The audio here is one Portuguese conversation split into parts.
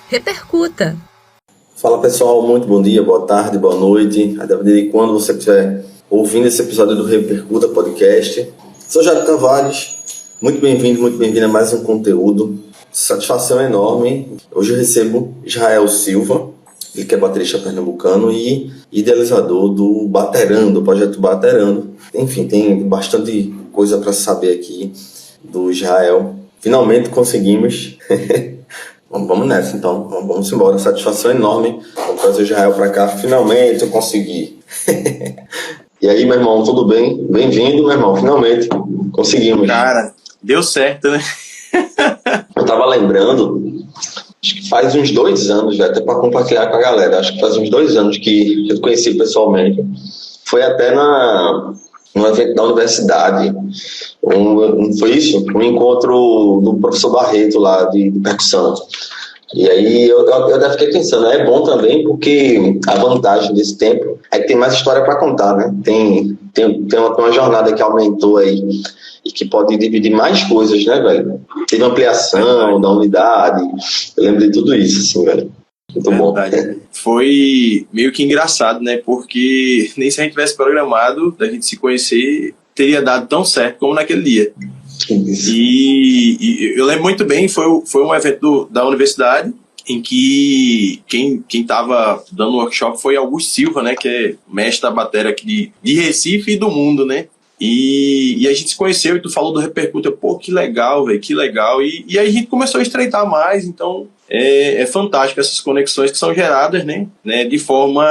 Repercuta! Fala pessoal, muito bom dia, boa tarde, boa noite, a depender de quando você estiver ouvindo esse episódio do Repercuta Podcast. Sou Jairo Tavares, muito bem-vindo a mais um conteúdo. Satisfação enorme. Hoje eu recebo Israel Silva, ele que é baterista pernambucano e idealizador do Baterando, do projeto Baterando. Enfim, tem bastante coisa para saber aqui do Israel. Finalmente conseguimos. Vamos nessa então, vamos embora. Satisfação enorme. Vamos trazer o Israel para cá. Finalmente eu consegui. E aí, meu irmão, tudo bem? Bem-vindo, meu irmão. Finalmente conseguimos. Cara, deu certo, né? Eu tava lembrando, acho que faz uns 2 anos, até para compartilhar com a galera. Acho que faz uns 2 anos que eu conheci pessoalmente. Foi até no evento da universidade. Foi isso? Um encontro do professor Barreto lá de percussão. E aí eu até fiquei pensando, é bom também porque a vantagem desse tempo é que tem mais história para contar, né? Tem uma jornada que aumentou aí e que pode dividir mais coisas, né, velho? Teve ampliação da unidade, eu lembro de tudo isso, assim, velho. Muito bom. Foi meio que engraçado, né? Porque nem se a gente tivesse programado da gente se conhecer, teria dado tão certo como naquele dia. E eu lembro muito bem, foi um evento da universidade em que quem estava dando o workshop foi Augusto Silva, né? Que é mestre da bateria aqui de Recife e do mundo, né? E a gente se conheceu e tu falou do Repercuta, pô, que legal, velho, que legal. E aí a gente começou a estreitar mais, então é fantástico essas conexões que são geradas, né, de forma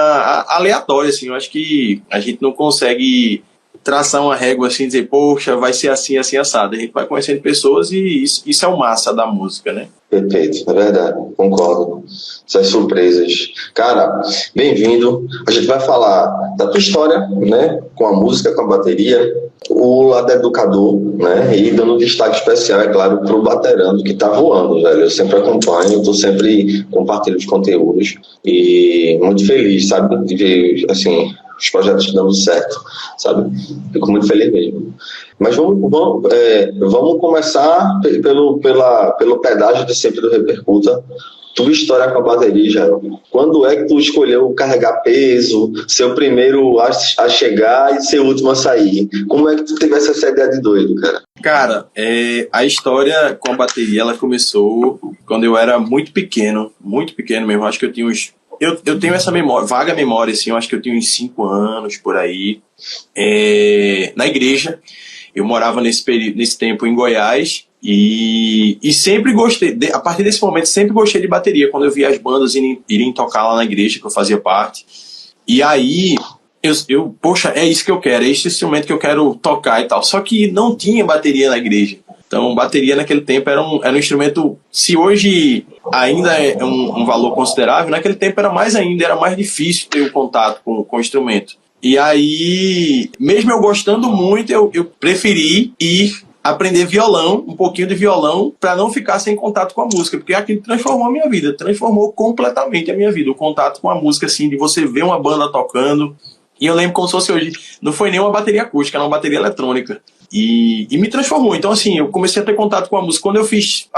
aleatória, assim. Eu acho que a gente não consegue traçar uma régua assim, dizer, poxa, vai ser assim, assim, assado. A gente vai conhecendo pessoas e isso é o massa da música, né? Perfeito, é verdade, concordo. Essas surpresas. Cara, bem-vindo. A gente vai falar da tua história, né, com a música, com a bateria, o lado educador, né, e dando destaque especial, é claro, pro Baterando, que tá voando, velho. Eu sempre acompanho, tô sempre compartilhando os conteúdos e muito feliz, sabe, de ver, assim, os projetos dando certo, sabe? Fico muito feliz mesmo. Mas vamos começar pelo pedágio de sempre do Repercuta. Tua história com a bateria, Jairo. Quando é que tu escolheu carregar peso, ser o primeiro a chegar e ser o último a sair? Como é que tu tivesse essa ideia de doido, cara? Cara, a história com a bateria, ela começou quando eu era muito pequeno mesmo. Acho que eu tinha uns... Eu tenho essa memória, vaga memória, assim, eu acho que eu tinha uns 5 anos, por aí, na igreja. Eu morava nesse tempo em Goiás e sempre gostei, a partir desse momento, sempre gostei de bateria, quando eu via as bandas irem tocar lá na igreja, que eu fazia parte. E aí, poxa, é isso que eu quero, é esse instrumento que eu quero tocar e tal. Só que não tinha bateria na igreja. Então, bateria naquele tempo era um instrumento, se hoje ainda é um valor considerável, naquele tempo era mais ainda, era mais difícil ter o contato com o instrumento. E aí, mesmo eu gostando muito, eu preferi ir aprender violão, um pouquinho de violão, para não ficar sem contato com a música, porque aquilo transformou a minha vida, transformou completamente a minha vida, o contato com a música, assim, de você ver uma banda tocando. E eu lembro como se fosse hoje, não foi nem uma bateria acústica, era uma bateria eletrônica. E me transformou. Então, assim, eu comecei a ter contato com a música. Quando eu fiz,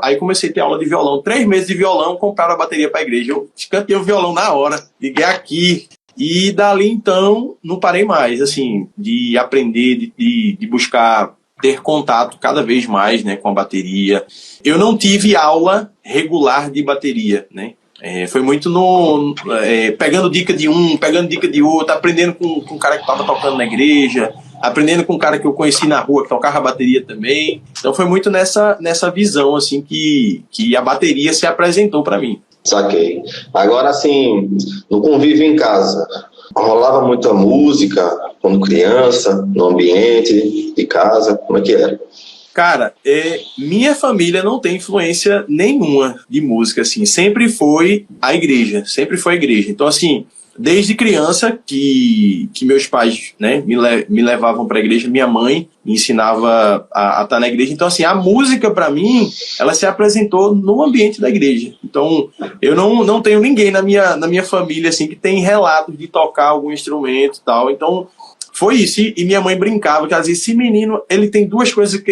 aí comecei a ter aula de violão. 3 meses de violão, compraram a bateria para a igreja. Eu cantei o violão na hora, liguei aqui. E dali, então, não parei mais, assim, de aprender, de buscar ter contato cada vez mais, né, com a bateria. Eu não tive aula regular de bateria, né? Foi muito pegando dica de um, pegando dica de outro, aprendendo com um cara que estava tocando na igreja, aprendendo com um cara que eu conheci na rua, que tocava bateria também. Então foi muito nessa visão, assim, que a bateria se apresentou para mim. Saquei. Agora, assim, no convívio em casa, rolava muita música quando criança, no ambiente de casa, como é que era? Cara, minha família não tem influência nenhuma de música, assim. Sempre foi a igreja. Então, assim, desde criança que meus pais, né, me levavam para a igreja, minha mãe me ensinava a estar na igreja. Então, assim, a música, para mim, ela se apresentou no ambiente da igreja. Então, eu não tenho ninguém na minha família, assim, que tem relatos de tocar algum instrumento e tal. Então, foi isso. E minha mãe brincava, que ela dizia, esse menino, ele tem duas coisas que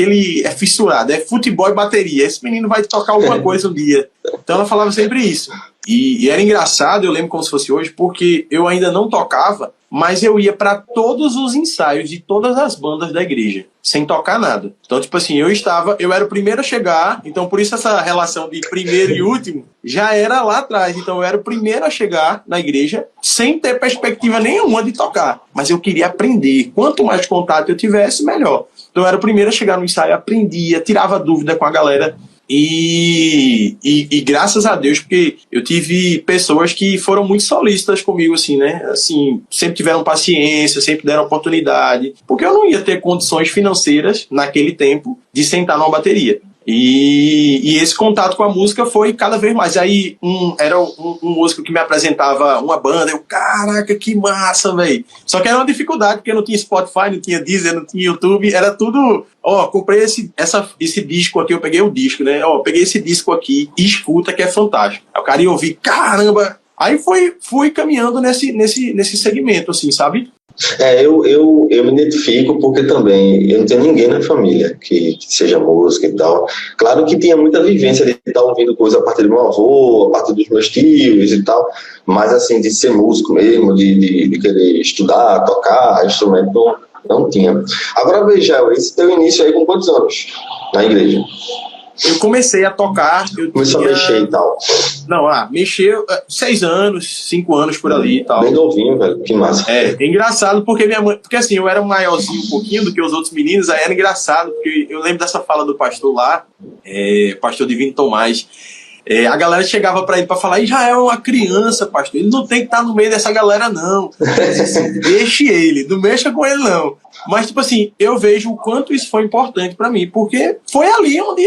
ele é fissurado, é futebol e bateria. Esse menino vai tocar alguma coisa um dia. Então ela falava sempre isso. E era engraçado, eu lembro como se fosse hoje, porque eu ainda não tocava, mas eu ia para todos os ensaios de todas as bandas da igreja, sem tocar nada. Então, tipo assim, eu era o primeiro a chegar, então por isso essa relação de primeiro e último já era lá atrás. Então eu era o primeiro a chegar na igreja sem ter perspectiva nenhuma de tocar. Mas eu queria aprender. Quanto mais contato eu tivesse, melhor. Então eu era o primeiro a chegar no ensaio, aprendia, tirava dúvida com a galera. E graças a Deus, porque eu tive pessoas que foram muito solícitas comigo, assim, né? Assim, sempre tiveram paciência, sempre deram oportunidade, porque eu não ia ter condições financeiras naquele tempo de sentar numa bateria. E esse contato com a música foi cada vez mais. Aí era um músico que me apresentava uma banda, eu, caraca, que massa, velho. Só que era uma dificuldade, porque não tinha Spotify, não tinha Deezer, não tinha YouTube, era tudo, comprei esse disco aqui, eu peguei o disco, né, peguei esse disco aqui, escuta que é fantástico. Aí o cara ia ouvir, caramba. Aí fui caminhando nesse segmento, assim, sabe? Eu me identifico porque também eu não tenho ninguém na família que seja música e tal. Claro que tinha muita vivência de estar ouvindo coisa a partir do meu avô, a partir dos meus tios e tal, mas assim, de ser músico mesmo, de querer estudar, tocar instrumento, não tinha. Agora veja, esse teu início aí com quantos anos na igreja? Eu comecei a tocar... Começou a mexer e tal. Não, mexeu 6 anos, 5 anos por ali e tal. Bem novinho, velho, que massa. É engraçado porque minha mãe... Porque assim, eu era maiorzinho um pouquinho do que os outros meninos, aí era engraçado, porque eu lembro dessa fala do pastor lá, pastor Divino Tomás. A galera chegava pra ele pra falar, Israel é uma criança, pastor, ele não tem que estar no meio dessa galera, não. Assim, deixe ele, não mexa com ele, não. Mas, tipo assim, eu vejo o quanto isso foi importante pra mim, porque foi ali onde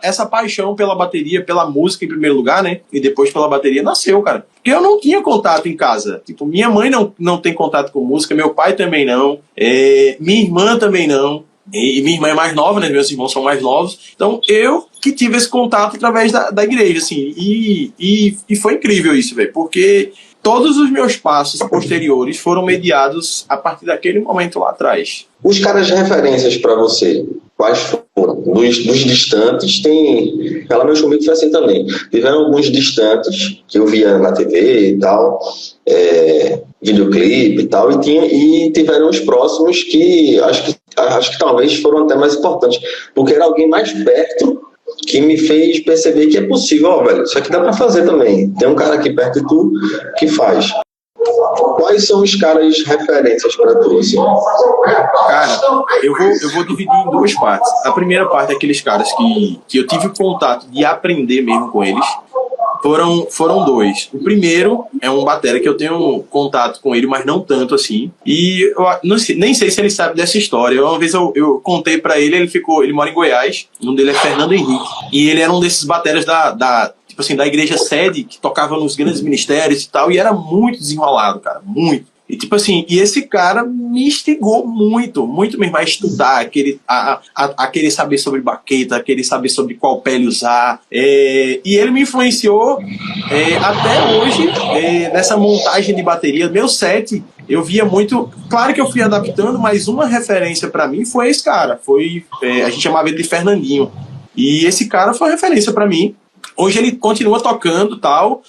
essa paixão pela bateria, pela música em primeiro lugar, né, e depois pela bateria nasceu, cara. Porque eu não tinha contato em casa. Tipo, minha mãe não tem contato com música, meu pai também não, minha irmã também não. E minha irmã é mais nova, né? Meus irmãos são mais novos. Então, eu que tive esse contato através da igreja, assim. E foi incrível isso, velho. Porque todos os meus passos posteriores foram mediados a partir daquele momento lá atrás. Os caras de referências para você, quais foram? Dos distantes, tem... Ela meus comigo foi assim também. Tiveram alguns distantes que eu via na TV e tal, videoclipe e tal, e tiveram os próximos que acho que talvez foram até mais importantes, porque era alguém mais perto que me fez perceber que é possível, velho, isso aqui dá pra fazer também. Tem um cara aqui perto de tu que faz. Quais são os caras referências para tu, assim? Cara, eu vou dividir em duas partes. A primeira parte é aqueles caras que eu tive o contato de aprender mesmo com eles. Foram dois. O primeiro é um batera que eu tenho contato com ele, mas não tanto assim. E eu nem sei se ele sabe dessa história. Uma vez eu contei pra ele, ele mora em Goiás, o nome dele é Fernando Henrique. E ele era um desses bateras tipo assim, da igreja sede, que tocava nos grandes ministérios e tal, e era muito desenrolado, cara, muito. E tipo assim, esse cara me instigou muito mesmo a estudar, a querer saber sobre baqueta, a querer saber sobre qual pele usar. E ele me influenciou até hoje nessa montagem de bateria. Meu set, eu via muito... Claro que eu fui adaptando, mas uma referência pra mim foi esse cara. A gente chamava ele de Fernandinho. E esse cara foi uma referência pra mim. Hoje ele continua tocando e tal,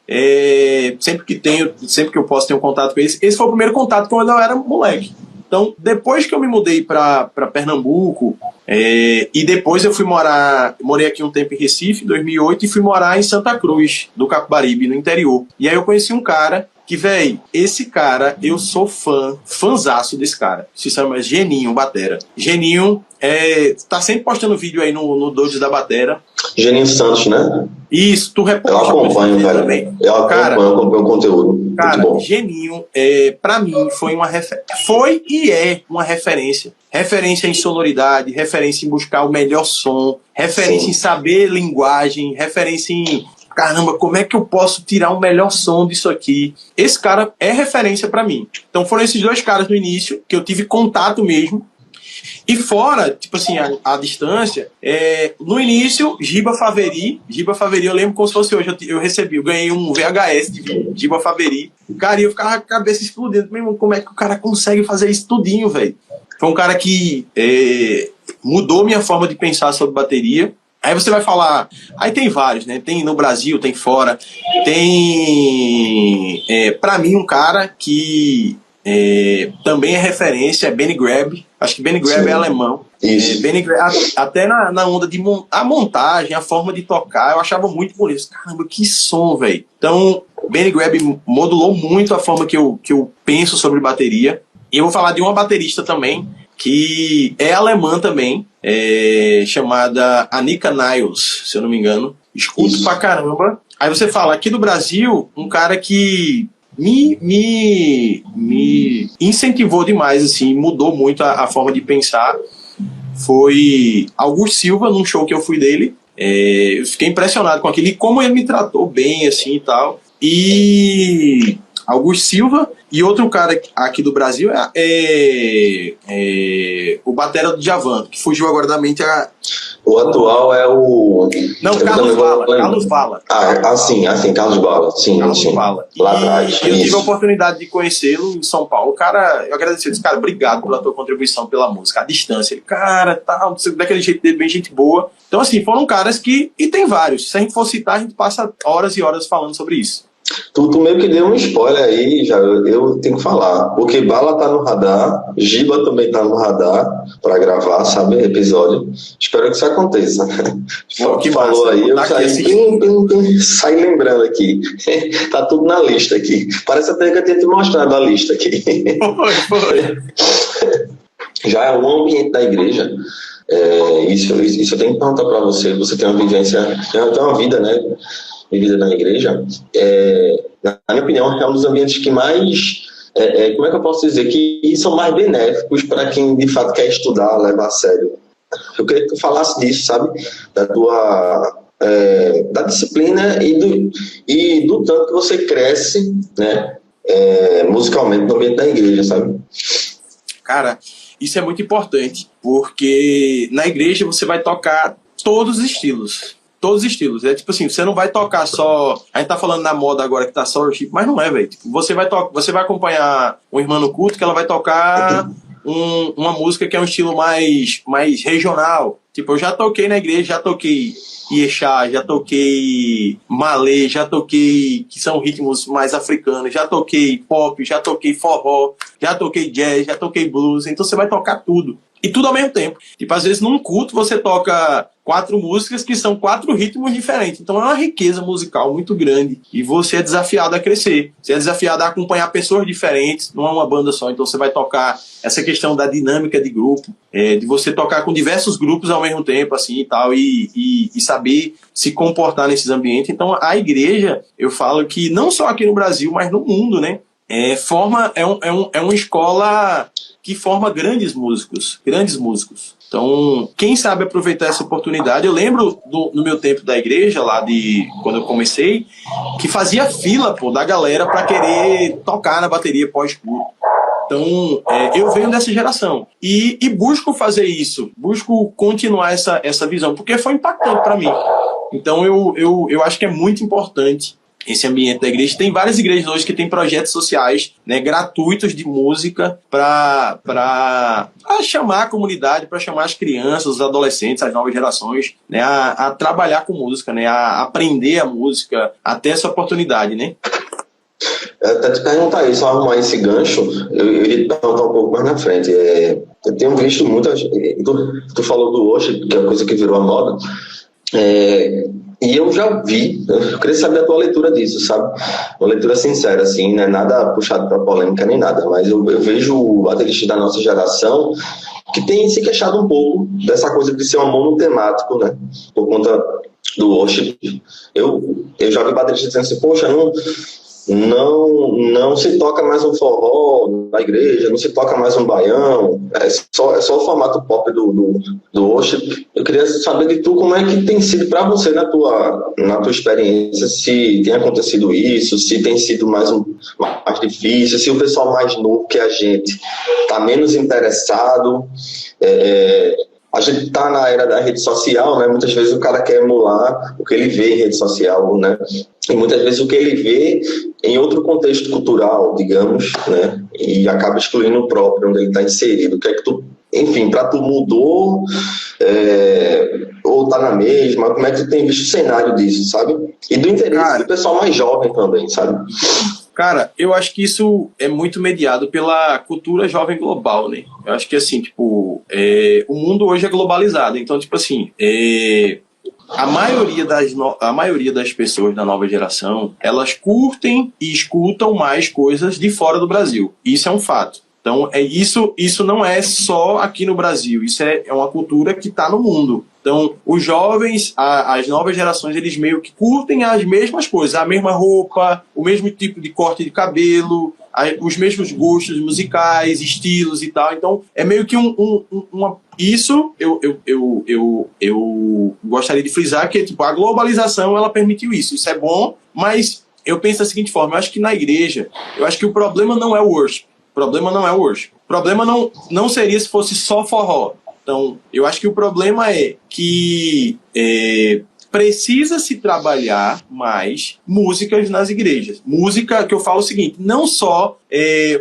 sempre que eu posso ter um contato com ele. Esse foi o primeiro contato quando eu era moleque. Então, depois que eu me mudei para Pernambuco, e depois eu morei aqui um tempo em Recife, em 2008, e fui morar em Santa Cruz, do Capibaribe, no interior. E aí eu conheci um cara que, véi, esse cara, eu sou fãzaço desse cara. Se chama Geninho Batera. Geninho tá sempre postando vídeo aí no Dojo da Batera. Geninho Santos, né? Isso, tu reposta. Eu acompanho, velho. Também. Eu acompanho o conteúdo. Cara, muito bom. Geninho, pra mim, foi e é uma referência. Referência em sonoridade, referência em buscar o melhor som, referência Sim. em saber linguagem, referência em... Caramba, como é que eu posso tirar o melhor som disso aqui? Esse cara é referência pra mim. Então foram esses dois caras no início, que eu tive contato mesmo. E fora, tipo assim, a distância, no início, Giba Faveri, eu lembro como se fosse hoje, eu ganhei um VHS de Giba Faveri. Cara, e eu ficava com a cabeça explodindo, mesmo, como é que o cara consegue fazer isso tudinho, velho? Foi um cara que mudou minha forma de pensar sobre bateria. Aí você vai falar, aí tem vários, né? Tem no Brasil, tem fora, tem, pra mim, um cara que também é referência, é Benny Greb. Acho que Benny Greb é alemão. Isso. Benny Greb, até na onda de a montagem, a forma de tocar, eu achava muito bonito. Caramba, que som, velho. Então, Benny Greb modulou muito a forma que eu penso sobre bateria. E eu vou falar de uma baterista também, que é alemã também, chamada Annika Niles, se eu não me engano. Escuto pra caramba. Aí você fala, aqui do Brasil, um cara que me incentivou demais, assim, mudou muito a forma de pensar, foi Augusto Silva, num show que eu fui dele. Eu fiquei impressionado com aquilo e como ele me tratou bem, assim, e tal. E Augusto Silva, e outro cara aqui do Brasil o batera do Djavan, que fugiu agora da mente. O atual é o... Não, Carlos Bala. Sim, Carlos Bala. Sim, Carlos sim. Bala. Lá atrás. Eu tive a oportunidade de conhecê-lo em São Paulo. Cara, eu agradeci, eu disse, cara, obrigado pela tua contribuição pela música, a distância. Ele, cara, tal, daquele jeito dele, bem gente boa. Então, assim, foram caras que... E tem vários. Se a gente for citar, a gente passa horas e horas falando sobre isso. Tu meio que deu um spoiler aí, já eu tenho que falar. Porque Bala tá no radar, Giba também tá no radar pra gravar, sabe, episódio. Espero que isso aconteça. Pô, que falou massa, aí, eu saí lembrando aqui. Tá tudo na lista aqui. Parece até que eu tinha te mostrado a lista aqui. Foi. Já é o ambiente da igreja. Isso eu tenho que perguntar pra você. Você tem uma vivência, tem uma vida, né? Vida na igreja, na minha opinião, é um dos ambientes que mais, como é que eu posso dizer, que são mais benéficos para quem de fato quer estudar, levar a sério. Eu queria que tu falasse disso, sabe? Da tua da disciplina e do tanto que você cresce, né, musicalmente no ambiente da igreja, sabe? Tá. Isso é muito importante, porque na igreja você vai tocar todos os estilos. Todos os estilos. É tipo assim, você não vai tocar só... A gente tá falando na moda agora que tá só worship, mas não é, velho. Tipo, você vai acompanhar uma irmã no culto que ela vai tocar uma música que é um estilo mais regional. Tipo, eu já toquei na igreja, já toquei Iexá, já toquei Malê, já toquei, que são ritmos mais africanos, já toquei pop, já toquei forró, já toquei jazz, já toquei blues. Então você vai tocar tudo. E tudo ao mesmo tempo. Tipo, às vezes num culto você toca 4 músicas que são 4 ritmos diferentes. Então é uma riqueza musical muito grande. E você é desafiado a crescer. Você é desafiado a acompanhar pessoas diferentes. Não é uma banda só. Então você vai tocar essa questão da dinâmica de grupo. De você tocar com diversos grupos ao mesmo tempo, assim, e tal. E saber se comportar nesses ambientes. Então a igreja, eu falo que não só aqui no Brasil, mas no mundo, né? É uma escola que forma grandes músicos. Então, quem sabe aproveitar essa oportunidade. Eu lembro no meu tempo da igreja, lá quando eu comecei, que fazia fila, da galera para querer tocar na bateria pós-culto. Então, eu venho dessa geração e busco fazer isso, busco continuar essa visão, porque foi impactante para mim. Então, eu acho que é muito importante esse ambiente da igreja. Tem várias igrejas hoje que têm projetos sociais, né, gratuitos de música para chamar a comunidade, para chamar as crianças, os adolescentes, as novas gerações, né, a trabalhar com música, né, a aprender a música, a ter essa oportunidade, né? Até te perguntar isso, arrumar esse gancho, eu iria te perguntar um pouco mais na frente. Eu tenho visto muitas... Tu falou do worship, que é uma coisa que virou a moda. E eu já vi, eu queria saber a tua leitura disso, sabe? Uma leitura sincera, assim, não é nada puxado para polêmica nem nada, mas eu vejo bateristas da nossa geração que tem se queixado um pouco dessa coisa de ser um monotemático, né? Por conta do worship. Eu já vi bateristas dizendo assim, poxa, não se toca mais um forró na igreja, não se toca mais um baião, é só o formato pop do worship. Eu queria saber de tu como é que tem sido para você na tua experiência, se tem acontecido isso, se tem sido mais difícil, se o pessoal mais novo que a gente está menos interessado. A gente está na era da rede social, né? Muitas vezes o cara quer emular o que ele vê em rede social, né? E muitas vezes o que ele vê em outro contexto cultural, digamos, né? E acaba excluindo o próprio, onde ele está inserido. O que é que tu, enfim, para tu mudou, ou tá na mesma? Como é que tu tem visto o cenário disso, sabe? E do interesse do pessoal mais jovem também, sabe? Cara, eu acho que isso é muito mediado pela cultura jovem global, né? Eu acho que, assim, tipo, o mundo hoje é globalizado. Então, tipo assim, a maioria das pessoas da nova geração, elas curtem e escutam mais coisas de fora do Brasil. Isso é um fato. Então, isso não é só aqui no Brasil. Isso é uma cultura que está no mundo. Então, os jovens, as novas gerações, eles meio que curtem as mesmas coisas, a mesma roupa, o mesmo tipo de corte de cabelo, os mesmos gostos musicais, estilos e tal. Então, é meio que isso eu gostaria de frisar que tipo, a globalização ela permitiu isso. Isso é bom, mas eu penso da seguinte forma, eu acho que na igreja, eu acho que o problema não é o worship. O problema não é o worship. O problema não seria se fosse só forró. Então, eu acho que o problema é que precisa se trabalhar mais músicas nas igrejas. Música que eu falo o seguinte, não só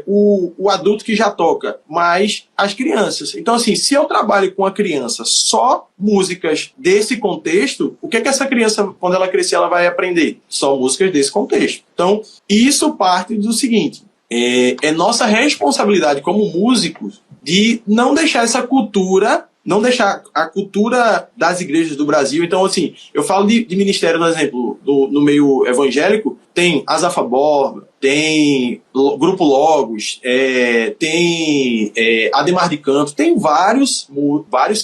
o adulto que já toca, mas as crianças. Então, assim, se eu trabalho com a criança só músicas desse contexto, o que é que essa criança, quando ela crescer, ela vai aprender? Só músicas desse contexto. Então, isso parte do seguinte, é nossa responsabilidade como músicos de não deixar essa cultura, não deixar a cultura das igrejas do Brasil. Então, assim, eu falo de ministério, por exemplo, no meio evangélico, tem Azafa Borba, tem Grupo Logos, tem Ademar de Campos, tem vários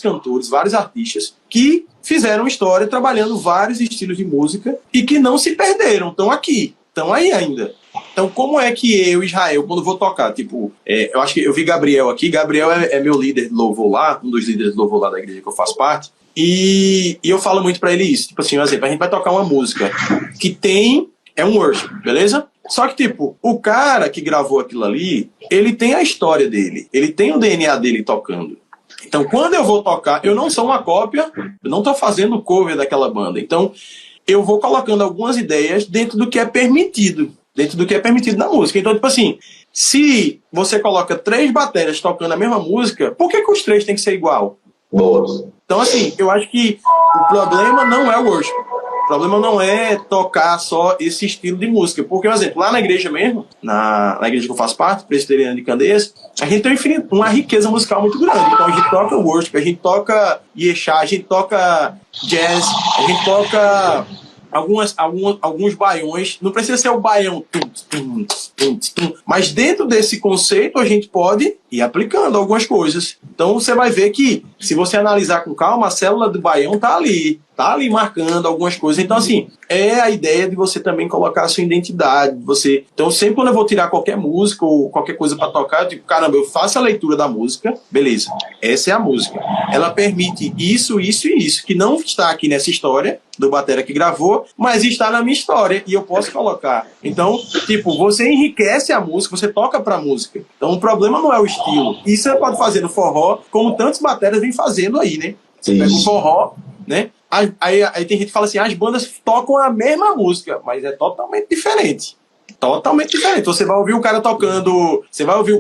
cantores, vários artistas que fizeram história trabalhando vários estilos de música e que não se perderam, estão aqui, estão aí ainda. Então, como é que eu, Israel, quando vou tocar, tipo, eu acho que eu vi Gabriel aqui, Gabriel é meu líder de louvor lá, um dos líderes de louvor lá da igreja que eu faço parte, e eu falo muito pra ele isso, tipo assim, por exemplo, a gente vai tocar uma música que é um worship, beleza? Só que, tipo, o cara que gravou aquilo ali, ele tem a história dele, ele tem o DNA dele tocando. Então, quando eu vou tocar, eu não sou uma cópia, eu não tô fazendo cover daquela banda, então eu vou colocando algumas ideias dentro do que é permitido na música. Então, tipo assim, se você coloca 3 baterias tocando a mesma música, por que os 3 tem que ser igual? Boa. Então, assim, eu acho que o problema não é o worship. O problema não é tocar só esse estilo de música. Porque, por exemplo, lá na igreja mesmo, na igreja que eu faço parte, Presbiteriana de Candeias, a gente tem uma riqueza musical muito grande. Então, a gente toca worship, a gente toca Yeshá, a gente toca jazz, a gente toca alguns baiões, não precisa ser o baião, mas dentro desse conceito a gente pode ir aplicando algumas coisas. Então você vai ver que, se você analisar com calma, a célula do baião tá ali marcando algumas coisas. Então, assim, é a ideia de você também colocar a sua identidade. Então, sempre quando eu vou tirar qualquer música ou qualquer coisa para tocar, eu digo, caramba, eu faço a leitura da música, beleza, essa é a música. Ela permite isso, isso e isso, que não está aqui nessa história do batera que gravou, mas está na minha história e eu posso colocar. Então, tipo, você enriquece a música, você toca pra música. Então, o problema não é o estilo. Isso você pode fazer no forró, como tantos bateras vêm fazendo aí, né? Você pega o forró, né? Aí tem gente que fala assim, as bandas tocam a mesma música, mas é totalmente diferente. Totalmente diferente. Você vai ouvir o cara tocando, você vai ouvir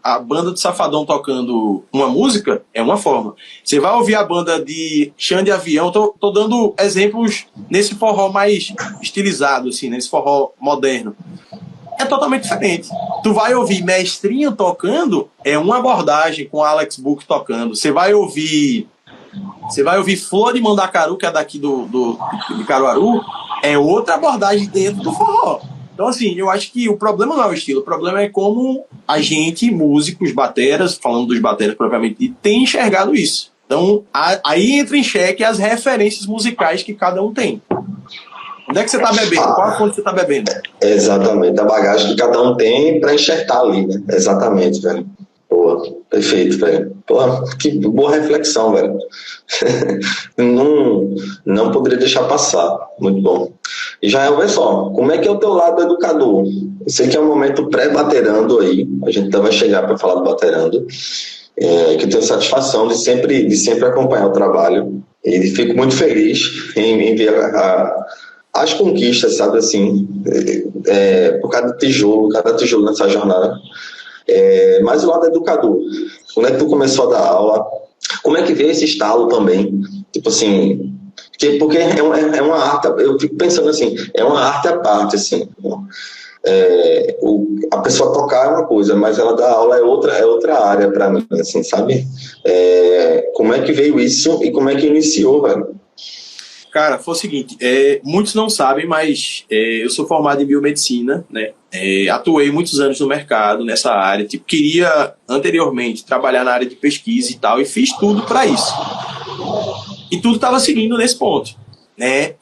a banda do Safadão tocando uma música, é uma forma. Você vai ouvir a banda de Chão de Avião, tô dando exemplos nesse forró mais estilizado, assim, nesse forró moderno. É totalmente diferente. Tu vai ouvir Mestrinho tocando, é uma abordagem com Alex Book tocando. Você vai ouvir Flor de Mandacaru, que é daqui de Caruaru, é outra abordagem dentro do forró. Então, assim, eu acho que o problema não é o estilo, o problema é como a gente, músicos, bateras, falando dos bateras propriamente, tem enxergado isso. Então, aí entra em xeque as referências musicais que cada um tem. Onde é que você tá bebendo? Qual a fonte você tá bebendo? Exatamente, a bagagem que cada um tem para enxertar ali, né? Exatamente, velho. Boa, perfeito, velho. Pô, que boa reflexão, velho. Não poderia deixar passar. Muito bom. E Jael, olha só, como é que é o teu lado educador? Eu sei que é um momento pré-baterando aí, a gente vai chegar para falar do baterando, que eu tenho satisfação de sempre acompanhar o trabalho e fico muito feliz em ver as conquistas, sabe, assim, por cada tijolo nessa jornada. Mas o lado educador, quando é que tu começou a dar aula? Como é que veio esse estalo também? Tipo assim, porque é uma arte, eu fico pensando assim, é uma arte à parte, assim. A pessoa tocar é uma coisa, mas ela dar aula é outra área para mim, assim, sabe? Como é que veio isso e como é que iniciou, velho? Cara, foi o seguinte, muitos não sabem, mas eu sou formado em biomedicina, né? Atuei muitos anos no mercado, nessa área, tipo, queria anteriormente trabalhar na área de pesquisa e tal, e fiz tudo para isso. E tudo estava seguindo nesse ponto, né?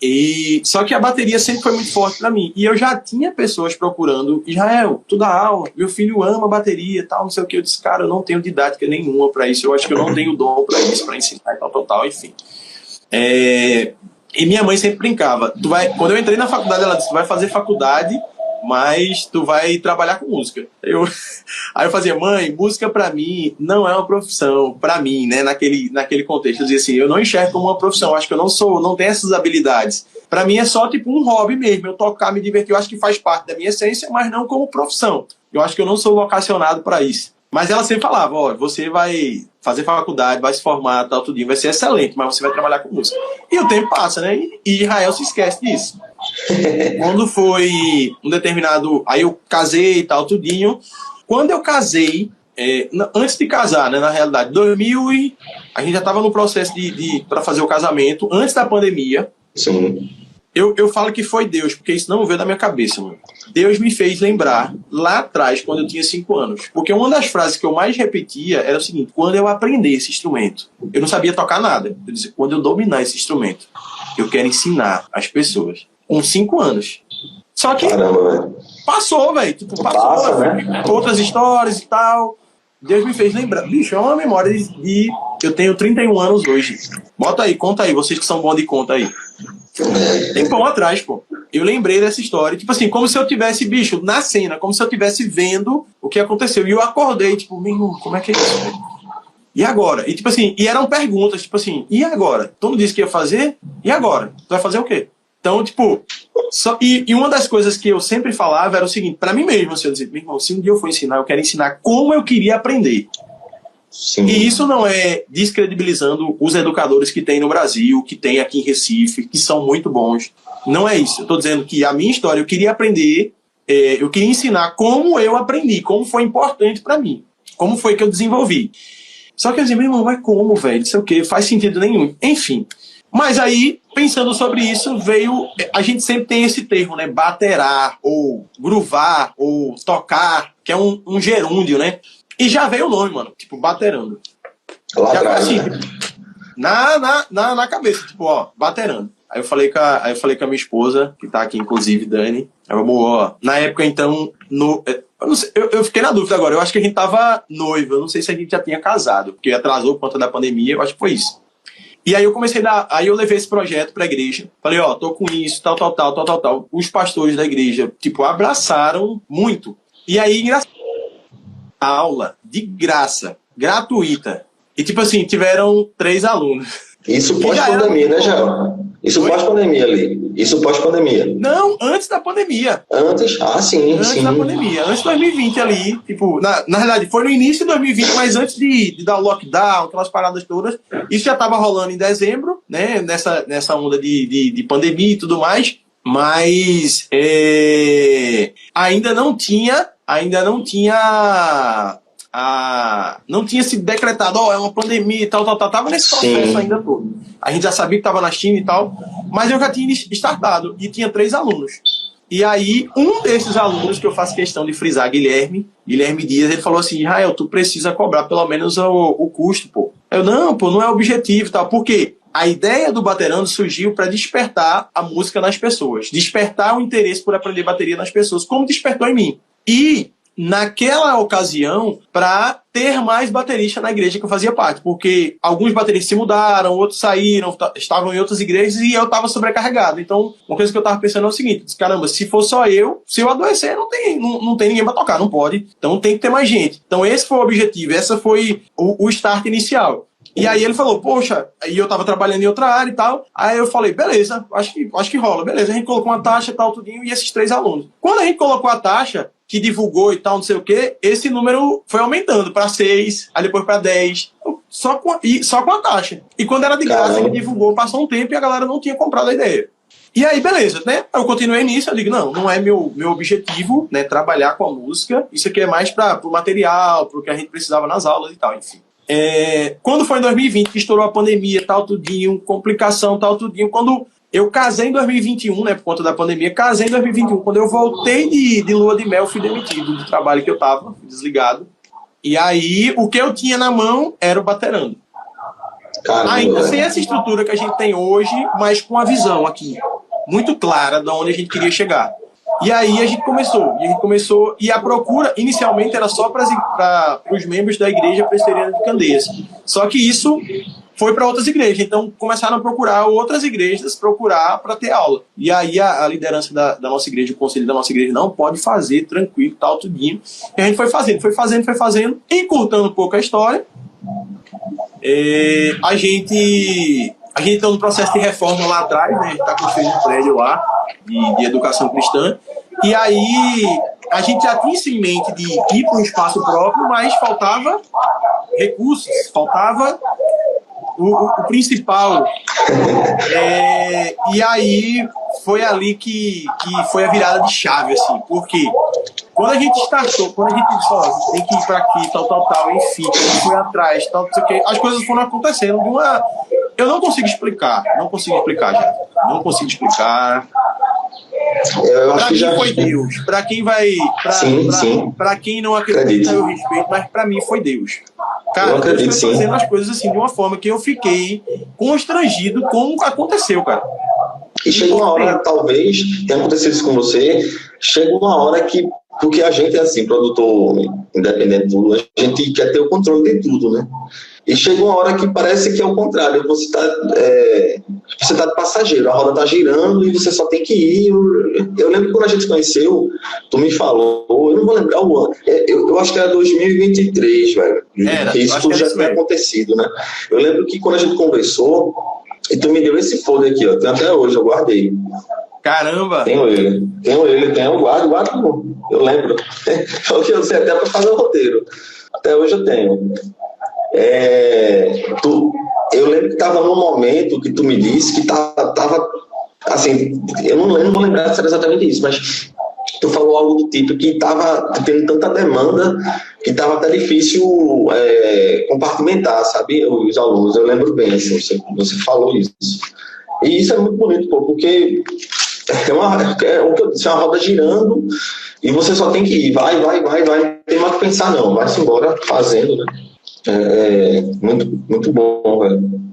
Só que a bateria sempre foi muito forte para mim, e eu já tinha pessoas procurando, Israel, tu dá aula, meu filho ama bateria e tal, não sei o que, eu disse, cara, eu não tenho didática nenhuma para isso, eu acho que eu não tenho dom para isso, para ensinar e tal, enfim. E minha mãe sempre brincava, quando eu entrei na faculdade, ela disse, tu vai fazer faculdade, mas tu vai trabalhar com música. Aí eu fazia, mãe, música pra mim não é uma profissão, pra mim, né, naquele contexto. Eu dizia assim, eu não enxergo como uma profissão, acho que eu não tenho essas habilidades. Pra mim é só tipo um hobby mesmo, eu tocar, me divertir, eu acho que faz parte da minha essência, mas não como profissão. Eu acho que eu não sou vocacionado pra isso. Mas ela sempre falava, olha, você vai fazer faculdade, vai se formar, tal, tudinho, vai ser excelente, mas você vai trabalhar com música. E o tempo passa, né? E Israel se esquece disso. Quando foi um determinado... Aí eu casei e tal, tudinho. Quando eu casei, antes de casar, né, na realidade, 2000 a gente já estava no processo para fazer o casamento, antes da pandemia. Sim. Eu falo que foi Deus, porque isso não veio da minha cabeça, mano. Deus me fez lembrar lá atrás, quando eu tinha 5 anos. Porque uma das frases que eu mais repetia era o seguinte, quando eu aprender esse instrumento, eu não sabia tocar nada. Eu dizia, quando eu dominar esse instrumento, eu quero ensinar as pessoas. Com 5 anos. Só que Caramba, passou, velho. Tipo, passou, né? Outras histórias e tal. Deus me fez lembrar. Bicho, é uma memória de... Eu tenho 31 anos hoje. Bota aí, conta aí, vocês que são bons de conta aí. Tempão atrás, pô. Eu lembrei dessa história, tipo assim, como se eu tivesse, bicho, na cena, como se eu tivesse vendo o que aconteceu. E eu acordei, tipo, meu irmão, como é que é isso, velho? E agora? E tipo assim, e eram perguntas, tipo assim, e agora? Tu não disse que ia fazer? E agora? Tu vai fazer o quê? Então, tipo, e uma das coisas que eu sempre falava era o seguinte, pra mim mesmo, assim, eu dizia, meu irmão, se um dia eu for ensinar, eu quero ensinar como eu queria aprender. Sim. E isso não é descredibilizando os educadores que tem no Brasil, que tem aqui em Recife, que são muito bons. Não é isso. Eu estou dizendo que a minha história, eu queria aprender, eu queria ensinar como eu aprendi, como foi importante para mim, como foi que eu desenvolvi. Só que eu dizia, meu irmão, mas como, velho? Não sei o quê, faz sentido nenhum. Enfim. Mas aí, pensando sobre isso, a gente sempre tem esse termo, né? Baterar, ou groovar, ou tocar, que é um gerúndio, né? E já veio o nome, mano, tipo, baterando. Lá já atrás, assim, né? na cabeça, tipo, ó, baterando. Aí eu falei com a minha esposa, que tá aqui, inclusive, Dani. Aí vamos, ó, na época, então, eu fiquei na dúvida agora. Eu acho que a gente tava noivo, eu não sei se a gente já tinha casado, porque atrasou por conta da pandemia, eu acho que foi isso. E aí eu comecei aí eu levei esse projeto pra igreja. Falei, ó, tô com isso, tal. Os pastores da igreja, tipo, abraçaram muito. E aí, aula de graça, gratuita. E tipo assim, tiveram 3 alunos. Isso pós-pandemia, né, Jael? Isso pós-pandemia ali. Isso pós-pandemia. Não, antes da pandemia. Antes? Ah, sim, antes sim. Da pandemia. Antes de 2020 ali, tipo, na verdade, foi no início de 2020, mas antes de dar o lockdown, aquelas paradas todas, isso já tava rolando em dezembro, né, nessa onda de pandemia e tudo mais, mas ainda não tinha sido decretado, é uma pandemia e tal, tava nesse processo ainda todo. A gente já sabia que tava na China e tal, mas eu já tinha startado e tinha 3 alunos. E aí, um desses alunos, que eu faço questão de frisar, Guilherme Dias, ele falou assim, Israel, tu precisa cobrar pelo menos o custo, pô. Eu, não, pô, não é objetivo e tal. Por quê? A ideia do Baterando surgiu para despertar a música nas pessoas, despertar o interesse por aprender bateria nas pessoas, como despertou em mim. E, naquela ocasião, para ter mais baterista na igreja que eu fazia parte, porque alguns bateristas se mudaram, outros saíram, estavam em outras igrejas e eu estava sobrecarregado. Então, uma coisa que eu estava pensando é o seguinte: caramba, se for só eu, se eu adoecer, não tem ninguém para tocar, não pode. Então tem que ter mais gente. Então esse foi o objetivo, esse foi o start inicial. E aí ele falou, poxa, aí eu tava trabalhando em outra área e tal, aí eu falei, beleza, acho que rola, beleza. A gente colocou uma taxa e tal, tudinho, e esses 3 alunos. Quando a gente colocou a taxa, que divulgou e tal, não sei o quê, esse número foi aumentando para 6, aí depois para 10, só com a taxa. E quando era de graça, ele divulgou, passou um tempo e a galera não tinha comprado a ideia. E aí, beleza, né? Eu continuei nisso, eu digo, não é meu objetivo, né, trabalhar com a música, isso aqui é mais para o material, para o que a gente precisava nas aulas e tal, enfim. Quando foi em 2020 que estourou a pandemia, tal, tudinho, complicação, tal, tudinho, quando eu casei em 2021, né, por conta da pandemia, casei em 2021, quando eu voltei de lua de mel, fui demitido do trabalho que eu tava, desligado, e aí o que eu tinha na mão era o Baterando. Ainda sem essa estrutura que a gente tem hoje, mas com a visão aqui, muito clara de onde a gente queria chegar. E aí a gente começou, e a procura inicialmente era só para os membros da igreja presbiteriana de Candeias. Só que isso foi para outras igrejas, então começaram a procurar outras igrejas para ter aula. E aí a liderança da nossa igreja, o conselho da nossa igreja, não pode fazer, tranquilo, tal, tudinho. E a gente foi fazendo, encurtando um pouco a história. A gente está no processo de reforma lá atrás, né? A gente está construindo um prédio lá de educação cristã, e aí a gente já tinha isso em mente de ir para um espaço próprio, mas faltava recursos, faltava o principal. E aí foi ali que foi a virada de chave, assim, porque quando a gente startou, quando a gente disse, ó, tem que ir para aqui, tal, enfim, a gente foi atrás, tal, não sei o quê, as coisas foram acontecendo de uma... Eu não consigo explicar, já. Não consigo explicar. Eu acho pra que mim já foi Deus. Pra quem vai... Pra quem não acredita, eu respeito, mas pra mim foi Deus. Cara, Deus foi fazendo as coisas assim de uma forma que eu fiquei constrangido como aconteceu, cara. E chega uma hora, talvez, tenha acontecido isso com você, chega uma hora que, porque a gente é assim, produtor independente de tudo, a gente quer ter o controle de tudo, né? E chega uma hora que parece que é o contrário, você está de passageiro, a roda está girando e você só tem que ir. Eu lembro que quando a gente se conheceu, tu me falou, eu não vou lembrar o ano, eu acho que era 2023, velho, que isso tudo já tinha acontecido, né? Eu lembro que quando a gente conversou, e tu me deu esse folder aqui, ó, tem até hoje, eu guardei. Caramba! Tenho ele, eu guardo, eu lembro. Eu sei até para fazer o roteiro. Até hoje eu tenho. Eu lembro que estava num momento que tu me disse que estava assim, eu não vou lembrar se era exatamente isso, mas tu falou algo do tipo que estava tendo tanta demanda que estava até difícil compartimentar, sabe, os alunos. Eu lembro bem, assim, você falou isso. E isso é muito bonito, pô, porque o que eu disse, é uma roda girando e você só tem que ir, vai, não tem mais o que pensar não, vai-se embora fazendo, né? Muito bom, velho.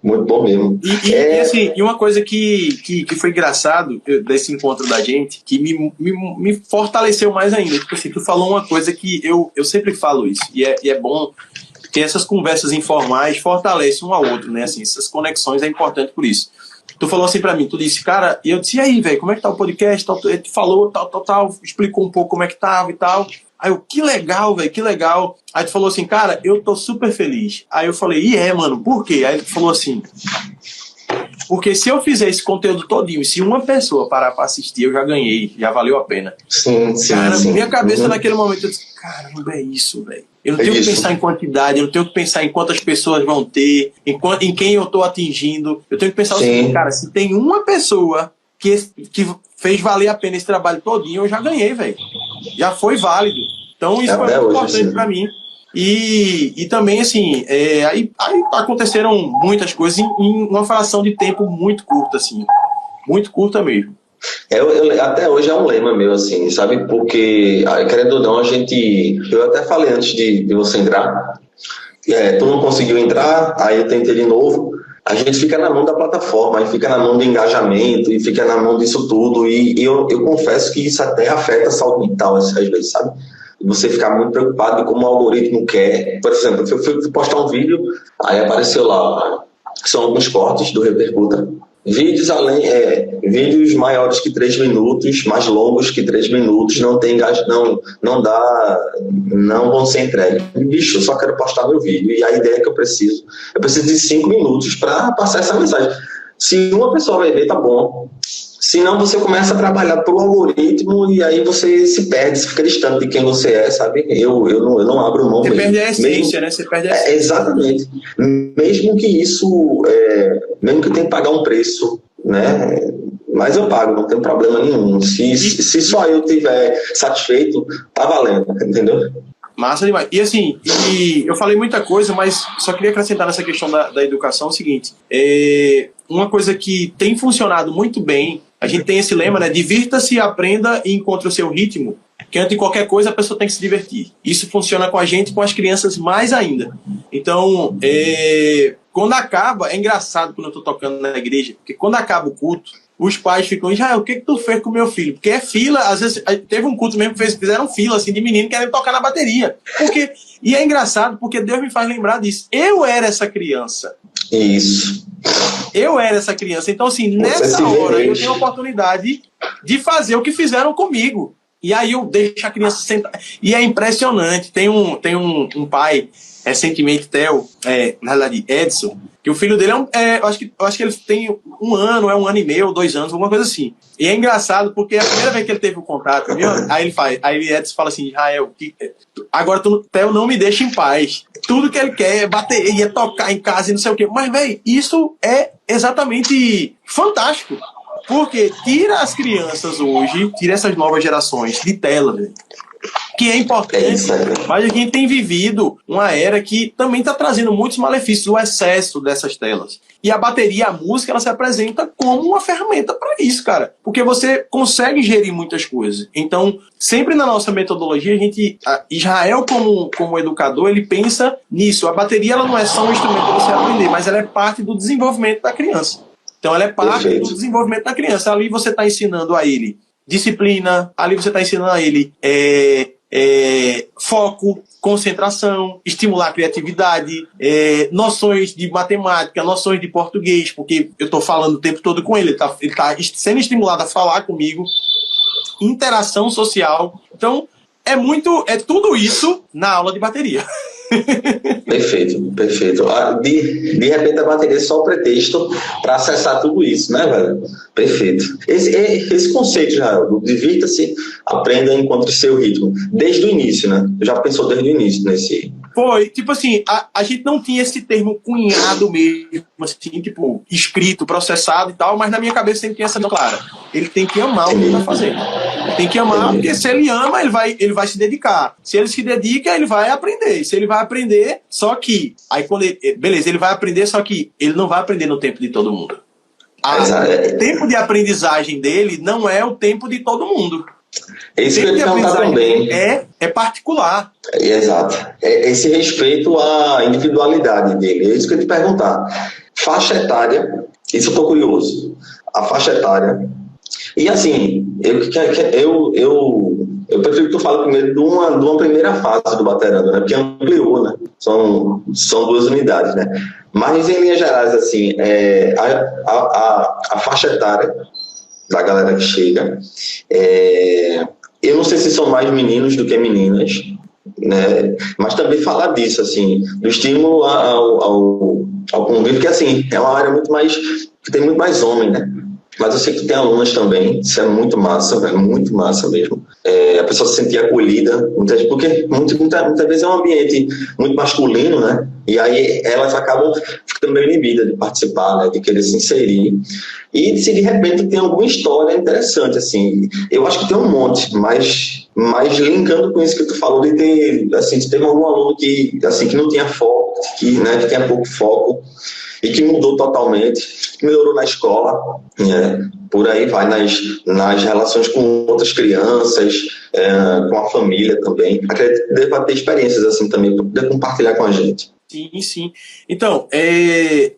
Muito bom mesmo. E assim, e uma coisa que foi engraçado desse encontro da gente, que me fortaleceu mais ainda. Tipo assim, tu falou uma coisa que eu sempre falo isso, e é bom que essas conversas informais fortalecem um ao outro, né? Assim, essas conexões é importante por isso. Tu falou assim pra mim, tu disse, cara, e eu disse, e aí, velho, como é que tá o podcast? Tu falou, tal, explicou um pouco como é que tava e tal. Aí eu, que legal, velho, que legal. Aí tu falou assim, cara, eu tô super feliz. Aí eu falei, mano, por quê? Aí ele falou assim, porque se eu fizer esse conteúdo todinho, se uma pessoa parar pra assistir, eu já ganhei, já valeu a pena. Sim. Minha cabeça naquele momento, eu disse, caramba, é isso, velho. Eu não tenho que pensar em quantidade, eu não tenho que pensar em quantas pessoas vão ter, em quem eu tô atingindo. Eu tenho que pensar o seguinte, cara, se tem uma pessoa que fez valer a pena esse trabalho todinho, eu já ganhei, velho. Já foi válido. Então isso foi muito importante pra mim. E também, assim, aí aconteceram muitas coisas em uma fração de tempo muito curta, assim. Muito curta mesmo. Até hoje é um lema meu, assim, sabe? Porque, querendo ou não, eu até falei antes de você entrar, tu não conseguiu entrar, aí eu tentei de novo, a gente fica na mão da plataforma, aí fica na mão do engajamento, e fica na mão disso tudo, e eu confesso que isso até afeta a saúde mental, às vezes, sabe? Você ficar muito preocupado com como o algoritmo quer. Por exemplo, eu fui postar um vídeo, aí apareceu lá, que são alguns cortes do Repercuta. Vídeos maiores que 3 minutos, mais longos que 3 minutos, não vão ser entregues. Bicho, eu só quero postar meu vídeo, e a ideia é que eu preciso de 5 minutos para passar essa mensagem. Se uma pessoa vai ver, tá bom. Senão você começa a trabalhar pro algoritmo e aí você se perde, você fica distante de quem você é, sabe? Eu não abro mão. Você perde a essência, né? Você perde a essência. Exatamente. Mesmo que isso, mesmo que eu tenha que pagar um preço, né? Mas eu pago, não tem problema nenhum. Se só eu estiver satisfeito, tá valendo, entendeu? Massa demais. E assim, eu falei muita coisa, mas só queria acrescentar nessa questão da educação o seguinte. Uma coisa que tem funcionado muito bem, a gente tem esse lema, né? Divirta-se, aprenda e encontre o seu ritmo. Que antes de qualquer coisa a pessoa tem que se divertir. Isso funciona com a gente, com as crianças mais ainda. Então, quando acaba, é engraçado quando eu tô tocando na igreja, porque quando acaba o culto, os pais ficam, o que tu fez com o meu filho? Porque é fila, às vezes, teve um culto mesmo que fizeram fila, assim, de menino querendo tocar na bateria. E é engraçado, porque Deus me faz lembrar disso. Eu era essa criança. Isso. Eu era essa criança. Então, assim, nessa hora, eu tenho a oportunidade de fazer o que fizeram comigo. E aí eu deixo a criança sentar. E é impressionante. Tem um pai, recentemente, Theo, na verdade, Edson, que o filho dele eu acho que ele tem 1 ano, 1 ano e meio, 2 anos, alguma coisa assim. E é engraçado porque a primeira vez que ele teve o contato, aí Edson fala assim, Israel, agora Theo não me deixa em paz. Tudo que ele quer é bater, é tocar em casa e não sei o quê. Mas, velho, isso é exatamente fantástico. Porque tira as crianças hoje, tira essas novas gerações de tela, velho. Que é importante, mas a gente tem vivido uma era que também está trazendo muitos malefícios, o excesso dessas telas. E a bateria, a música, ela se apresenta como uma ferramenta para isso, cara. Porque você consegue gerir muitas coisas. Então, sempre na nossa metodologia, Israel, como educador, ele pensa nisso. A bateria, ela não é só um instrumento para você aprender, mas ela é parte do desenvolvimento da criança. Então, ela é parte do desenvolvimento da criança. Ali você está ensinando a ele disciplina, ali você está ensinando a ele foco, concentração, estimular a criatividade, noções de matemática, noções de português, porque eu estou falando o tempo todo com ele está sendo estimulado a falar comigo, interação social. Então, é tudo isso na aula de bateria. Perfeito. De repente a bateria é só o pretexto para acessar tudo isso, né, velho? Perfeito. Esse conceito, Israel, divirta-se, aprenda, encontre seu ritmo. Desde o início, né? Já pensou desde o início nesse... Foi, tipo assim, a gente não tinha esse termo cunhado mesmo, assim, tipo, escrito, processado e tal, mas na minha cabeça sempre tinha essa clara. Ele tem que amar o que ele tá fazendo. Ele tem que amar, porque se ele ama, ele vai se dedicar. Se ele se dedica, ele vai aprender. Se ele vai aprender, só que... Aí quando ele vai aprender, só que ele não vai aprender no tempo de todo mundo. O tempo de aprendizagem dele não é o tempo de todo mundo. É isso que eu ia te perguntar também. É particular. Exato. Esse respeito à individualidade dele. É isso que eu ia te perguntar. Faixa etária, isso eu estou curioso. A faixa etária. E assim, eu prefiro que tu fale primeiro de uma primeira fase do Baterando, né? Porque ampliou, né? São 2 unidades, né? Mas em linhas gerais, assim, a faixa etária da galera que chega, eu não sei se são mais meninos do que meninas, né? Mas também falar disso, assim, do estímulo ao convívio, porque assim, é uma área que tem muito mais homem, né? Mas eu sei que tem alunas também, isso é muito massa, velho, muito massa mesmo. A pessoa se sentir acolhida, porque muitas vezes é um ambiente muito masculino, né? E aí elas acabam ficando meio inibidas de participar, né? De querer se inserir. E se de repente tem alguma história interessante, assim, eu acho que tem um monte, mas linkando com isso que tu falou de ter, assim, se teve algum aluno que não tinha foco, que tinha pouco foco, e que mudou totalmente, que melhorou na escola, né? Por aí vai nas relações com outras crianças, com a família também. Acredito que deva ter experiências assim também para poder compartilhar com a gente. Sim, sim. Então,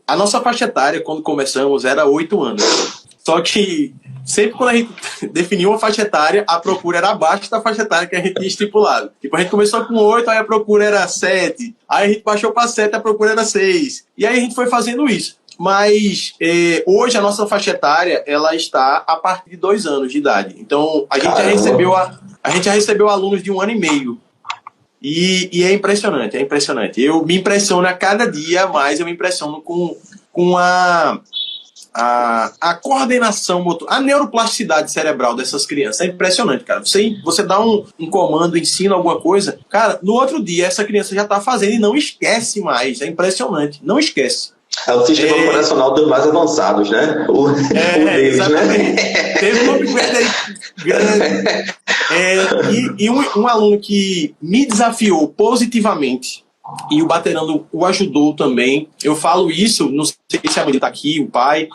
a nossa faixa etária, quando começamos, era 8 anos. Só que sempre quando a gente definiu uma faixa etária, a procura era abaixo da faixa etária que a gente tinha estipulado. Tipo, a gente começou com 8, aí a procura era 7. Aí a gente baixou para 7, a procura era 6. E aí a gente foi fazendo isso. Mas hoje a nossa faixa etária, ela está a partir de 2 anos de idade. Então, a gente já recebeu alunos de 1 ano e meio. E é impressionante, é impressionante. Eu me impressiono a cada dia mais, eu me impressiono com a coordenação motor, a neuroplasticidade cerebral dessas crianças. É impressionante, cara. Você dá um comando, ensina alguma coisa, cara, no outro dia essa criança já tá fazendo e não esquece mais. É impressionante, não esquece. É o sistema operacional dos mais avançados, né? O deles, exatamente. Né? Teve um upgrade aí grande. E um aluno que me desafiou positivamente, e o Baterando o ajudou também. Eu falo isso, não sei se a mãe está aqui, o pai,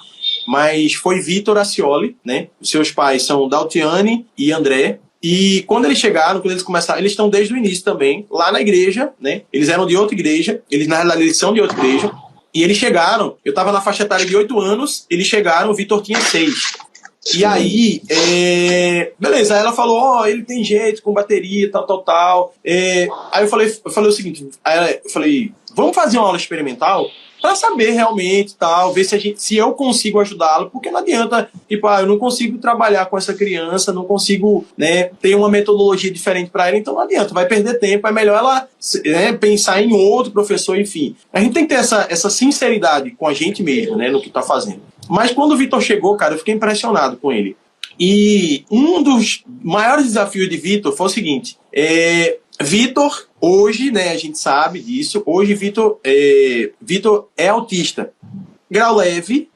mas foi Vitor Acioli, né? Os seus pais são Daltiane e André. E quando eles chegaram, quando eles começaram, eles estão desde o início também, lá na igreja, né? Eles eram de outra igreja, na realidade eles são de outra igreja. E eles chegaram, eu estava na faixa etária de 8 anos, eles chegaram, o Vitor tinha 6. E aí, beleza, aí ela falou, ele tem jeito com bateria, tal. Aí eu falei o seguinte, eu falei, vamos fazer uma aula experimental para saber realmente, tal, ver se eu consigo ajudá-lo, porque não adianta, tipo, eu não consigo trabalhar com essa criança, não consigo, né, ter uma metodologia diferente para ela, então não adianta, vai perder tempo, é melhor ela, né, pensar em outro professor, enfim. A gente tem que ter essa sinceridade com a gente mesmo, né, no que tá fazendo. Mas quando o Vitor chegou, cara, eu fiquei impressionado com ele. E um dos maiores desafios de Vitor foi o seguinte, Vitor, hoje, né, a gente sabe disso, hoje Vitor é autista. Grau leve,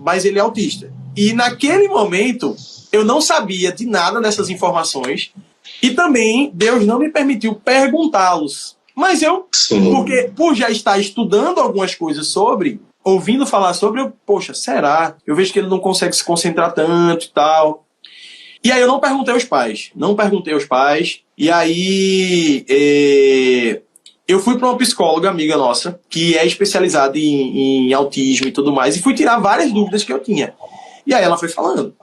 mas ele é autista. E naquele momento, eu não sabia de nada dessas informações e também Deus não me permitiu perguntá-los. Mas porque por já estar estudando algumas coisas ouvindo falar sobre, poxa, será? Eu vejo que ele não consegue se concentrar tanto e tal. E aí eu não perguntei aos pais, e aí eu fui para uma psicóloga amiga nossa, que é especializada em autismo e tudo mais, e fui tirar várias dúvidas que eu tinha. E aí ela foi falando,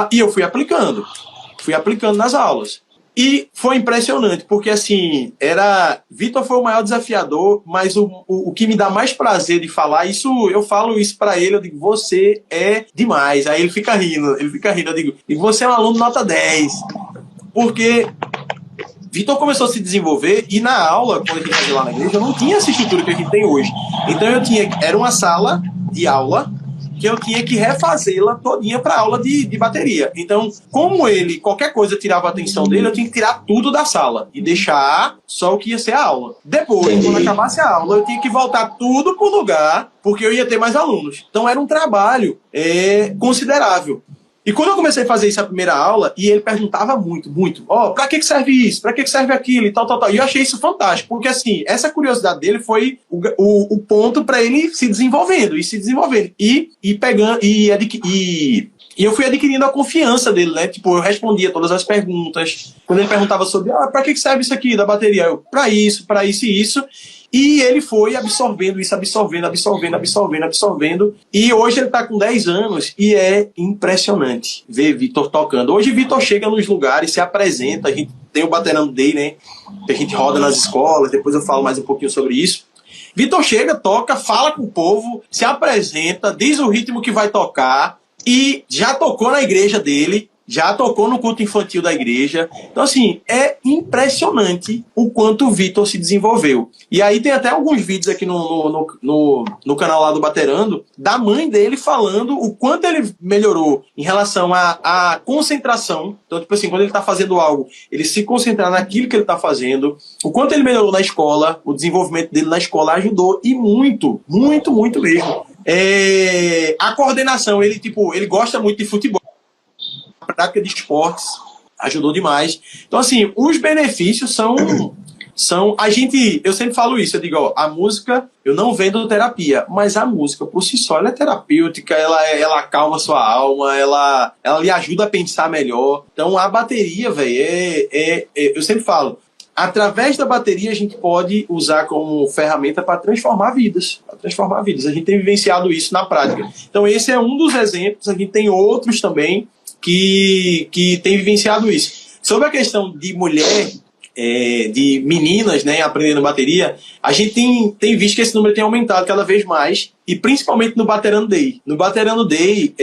e eu fui aplicando nas aulas. E foi impressionante, porque assim, Vitor foi o maior desafiador, mas o que me dá mais prazer de falar, eu falo isso pra ele, eu digo, você é demais. Aí ele fica rindo, eu digo, você é um aluno nota 10. Porque Vitor começou a se desenvolver e na aula, quando a gente fazia lá na igreja, eu não tinha essa estrutura que a gente tem hoje. Então era uma sala de aula que eu tinha que refazê-la todinha para aula de bateria. Então, como qualquer coisa tirava a atenção dele, eu tinha que tirar tudo da sala e deixar só o que ia ser a aula. Depois, quando acabasse a aula, eu tinha que voltar tudo pro lugar, porque eu ia ter mais alunos. Então, era um trabalho considerável. E quando eu comecei a fazer isso a primeira aula, e ele perguntava muito, pra que serve isso? Pra que serve aquilo? E tal. E eu achei isso fantástico, porque assim, essa curiosidade dele foi o ponto para ele se desenvolvendo. E eu fui adquirindo a confiança dele, né? Tipo, eu respondia todas as perguntas. Quando ele perguntava sobre, pra que serve isso aqui da bateria? Eu, pra isso e isso. E ele foi absorvendo isso, absorvendo. E hoje ele está com 10 anos e é impressionante ver Vitor tocando. Hoje Vitor chega nos lugares, se apresenta, a gente tem o Baterando Day, né? Que a gente roda nas escolas, depois eu falo mais um pouquinho sobre isso. Vitor chega, toca, fala com o povo, se apresenta, diz o ritmo que vai tocar e já tocou na igreja dele, já tocou no culto infantil da igreja. Então, assim, é impressionante o quanto o Vitor se desenvolveu. E aí tem até alguns vídeos aqui no canal lá do Baterando, da mãe dele falando o quanto ele melhorou em relação à concentração. Então, tipo assim, quando ele está fazendo algo, ele se concentrar naquilo que ele está fazendo. O quanto ele melhorou na escola, o desenvolvimento dele na escola ajudou, e muito, muito, muito mesmo. A coordenação, ele gosta muito de futebol, prática de esportes, ajudou demais. Então, assim, os benefícios são eu sempre falo isso, eu digo, a música, eu não vendo terapia, mas a música, por si só, ela é terapêutica, ela acalma a sua alma, ela lhe ajuda a pensar melhor. Então, a bateria, velho, eu sempre falo, através da bateria a gente pode usar como ferramenta para transformar vidas. A gente tem vivenciado isso na prática. Então esse é um dos exemplos, a gente tem outros também que tem vivenciado isso. Sobre a questão de mulher, de meninas, né, aprendendo bateria, a gente tem visto que esse número tem aumentado cada vez mais, e principalmente no Baterando Day. No Baterando Day,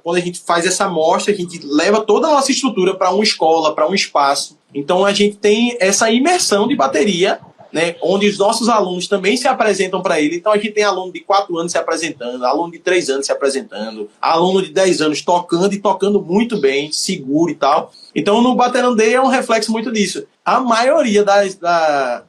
quando a gente faz essa mostra, a gente leva toda a nossa estrutura para uma escola, para um espaço. Então a gente tem essa imersão de bateria, né, onde os nossos alunos também se apresentam para ele. Então a gente tem aluno de 4 anos se apresentando, aluno de 3 anos se apresentando, aluno de 10 anos tocando e tocando muito bem, seguro e tal. Então no Baterando Day é um reflexo muito disso. A maioria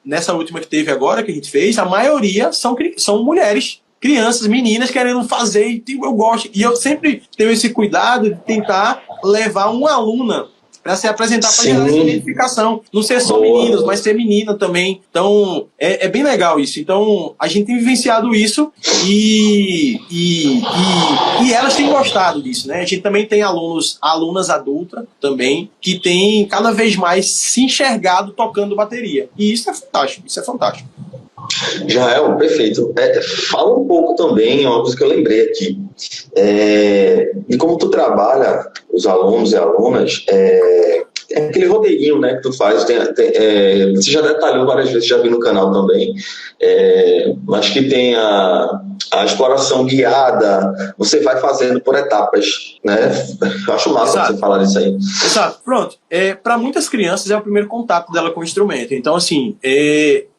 nessa última que teve agora, que a gente fez, a maioria são mulheres, crianças, meninas querendo fazer, e eu gosto. E eu sempre tenho esse cuidado de tentar levar uma aluna para se apresentar, para gerar essa identificação. Não ser só meninos, mas ser menina também. Então, é bem legal isso. Então, a gente tem vivenciado isso e elas têm gostado disso, né? A gente também tem alunas adultas também, que têm cada vez mais se enxergado tocando bateria. E isso é fantástico. Jael, perfeito. Fala um pouco também, uma coisa que eu lembrei aqui. E como tu trabalha os alunos e alunas, é aquele roteirinho, né, que tu faz. Você já detalhou várias vezes, já vi no canal também. Acho que tem a exploração guiada, você vai fazendo por etapas, né? Eu acho massa você falar disso aí. Exato. Pronto. Para muitas crianças é o primeiro contato dela com o instrumento. Então, assim,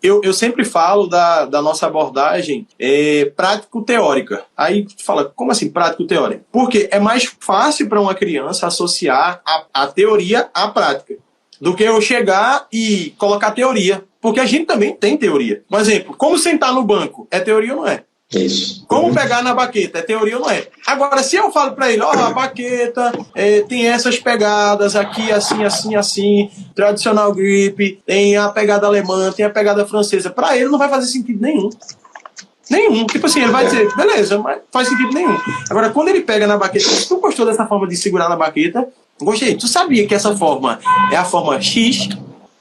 eu sempre falo da nossa abordagem prático-teórica. Aí tu fala, como assim prático-teórica? Porque é mais fácil para uma criança associar a teoria à prática do que eu chegar e colocar teoria. Porque a gente também tem teoria. Por exemplo, como sentar no banco? É teoria ou não é? Isso. Como pegar na baqueta? É teoria ou não é? Agora, se eu falo para ele, a baqueta tem essas pegadas aqui, assim, tradicional grip, tem a pegada alemã, tem a pegada francesa, para ele não vai fazer sentido nenhum. Tipo assim, ele vai dizer, beleza, mas faz sentido nenhum. Agora, quando ele pega na baqueta, se tu gostou dessa forma de segurar na baqueta, gostei. Tu sabia que essa forma é a forma X?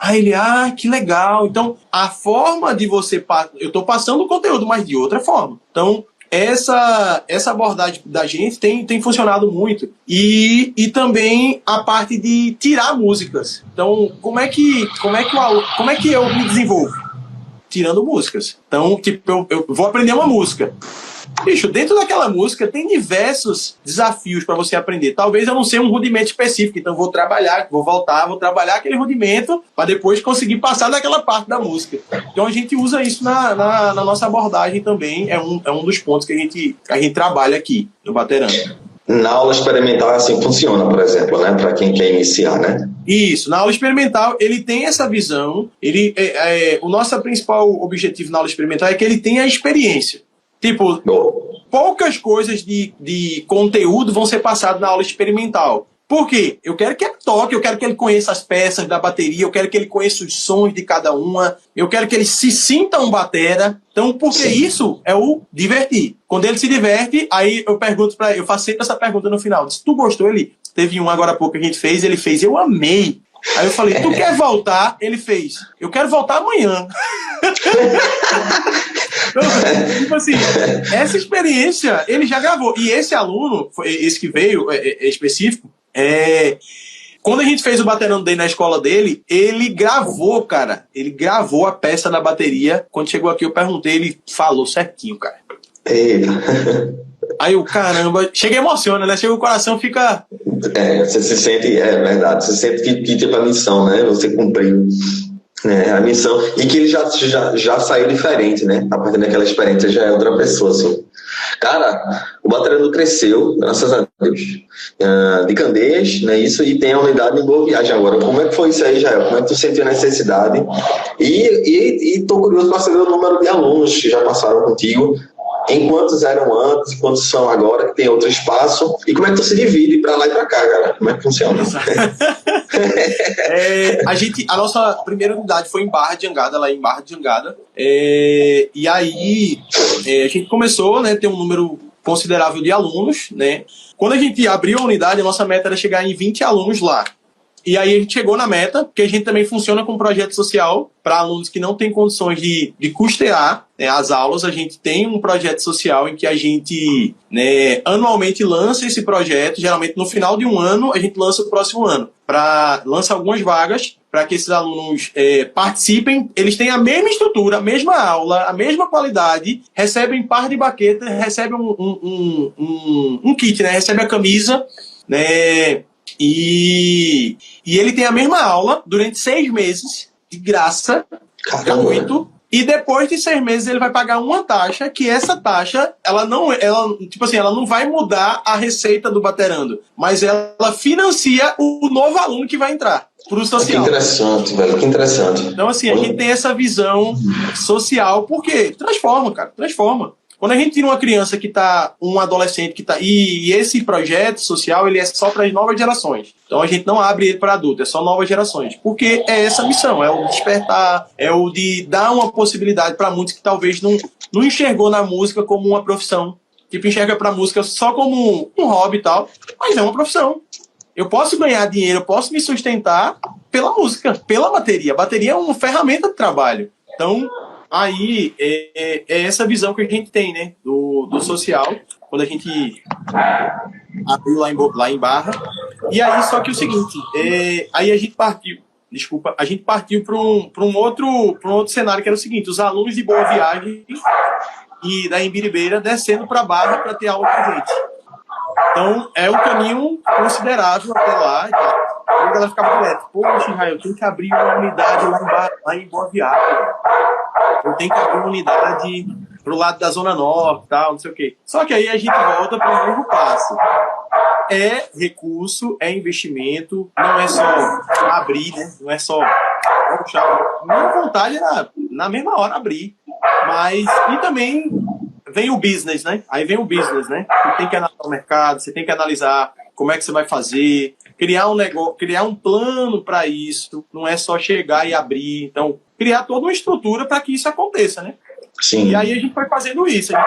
Aí ele, que legal. Então, a forma de você... Eu estou passando o conteúdo, mas de outra forma. Então, essa abordagem da gente tem funcionado muito. E também a parte de tirar músicas. Então, como é que eu me desenvolvo? Tirando músicas. Então, tipo, eu vou aprender uma música. Bicho, dentro daquela música tem diversos desafios para você aprender. Talvez eu não sei um rudimento específico, então vou trabalhar aquele rudimento para depois conseguir passar daquela parte da música. Então a gente usa isso na nossa abordagem também, é um dos pontos que a gente trabalha aqui no Baterando. Na aula experimental assim funciona, por exemplo, né, para quem quer iniciar, né? Isso, na aula experimental ele tem essa visão, o nosso principal objetivo na aula experimental é que ele tenha a experiência. Tipo, poucas coisas de conteúdo vão ser passadas na aula experimental. Por quê? Eu quero que ele toque, eu quero que ele conheça as peças da bateria, eu quero que ele conheça os sons de cada uma, eu quero que ele se sinta um batera. Então, porque isso é o divertir. Quando ele se diverte, aí eu pergunto para ele, eu faço sempre essa pergunta no final. Se tu gostou, teve um agora há pouco que a gente fez, ele fez, eu amei. Aí eu falei, tu quer voltar? Ele fez, eu quero voltar amanhã. Então, tipo assim, essa experiência ele já gravou. E esse aluno, esse que veio específico, quando a gente fez o Baterando Day na escola dele, ele gravou, cara. Ele gravou a peça na bateria. Quando chegou aqui, eu perguntei, ele falou certinho, cara. Eita. Aí eu, caramba, chega e emociona, né? Chega o coração, fica... Você se sente, verdade, você sente que tipo a missão, né? Você cumpriu a missão, e que ele já saiu diferente, né? A partir daquela experiência já é outra pessoa, assim. Cara, o Baterando cresceu, graças a Deus, de Candeias, né? Isso, e tem a unidade em Boa Viagem agora. Como é que foi isso aí, Jael? Como é que tu sentiu a necessidade? E tô curioso para saber o número de alunos que já passaram contigo, em quantos eram antes, quantos são agora, que tem outro espaço, e como é que tu se divide para lá e para cá, cara? Como é que funciona? A nossa primeira unidade foi em Barra de Jangada, lá em Barra de Jangada, e aí a gente começou, né, ter um número considerável de alunos, né? Quando a gente abriu a unidade, a nossa meta era chegar em 20 alunos lá. E aí a gente chegou na meta, porque a gente também funciona com um projeto social para alunos que não têm condições de custear, né, as aulas. A gente tem um projeto social em que a gente, né, anualmente lança esse projeto. Geralmente no final de um ano a gente lança o próximo ano. Lança algumas vagas para que esses alunos participem. Eles têm a mesma estrutura, a mesma aula, a mesma qualidade, recebem par de baqueta, recebem um kit, né, recebem a camisa, né, e ele tem a mesma aula durante 6 meses, de graça, gratuito, e depois de 6 meses ele vai pagar uma taxa, que essa taxa, ela não vai mudar a receita do Baterando, mas ela financia o novo aluno que vai entrar pro social. Que interessante, velho, que interessante. Então, assim, a gente tem essa visão social, porque transforma, cara, transforma. Quando a gente tira uma criança que está, um adolescente que está... E esse projeto social, ele é só para as novas gerações. Então a gente não abre ele para adulto, é só novas gerações. Porque é essa missão, é o despertar, é o de dar uma possibilidade para muitos que talvez não enxergou na música como uma profissão. Tipo, enxerga para a música só como um hobby e tal, mas é uma profissão. Eu posso ganhar dinheiro, eu posso me sustentar pela música, pela bateria. A bateria é uma ferramenta de trabalho. Então... Aí é essa visão que a gente tem, né, do social, quando a gente abriu lá em Barra. E aí, só que o seguinte, aí a gente partiu para um outro cenário, que era o seguinte: os alunos de Boa Viagem e da Imbiribeira descendo para Barra para ter aula com a gente. Então, é um caminho considerável até lá. E a galera ficava direto: poxa, Israel, tem que abrir uma unidade lá em Boa Viagem. Eu tenho que abrir uma unidade pro lado da Zona Norte, tal, não sei o quê. Só que aí a gente volta para o mesmo passo. É recurso, é investimento, não é só abrir, né? Não é só puxar. Minha vontade era, na mesma hora, abrir. Mas, e também vem o business, né? Aí vem o business, né? Você tem que analisar o mercado, você tem que analisar como é que você vai fazer, criar um negócio, criar um plano para isso. Não é só chegar e abrir. Então, criar toda uma estrutura para que isso aconteça, né? Sim. E aí a gente foi fazendo isso, a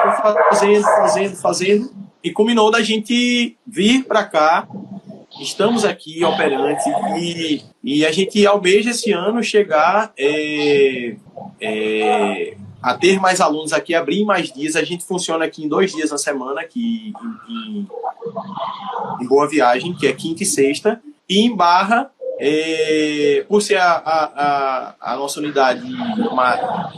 gente foi fazendo, e culminou da gente vir para cá. Estamos aqui operantes e a gente almeja esse ano chegar a ter mais alunos aqui, abrir mais dias. A gente funciona aqui em 2 dias na semana, aqui em Boa Viagem, que é quinta e sexta, e em Barra, por ser a nossa unidade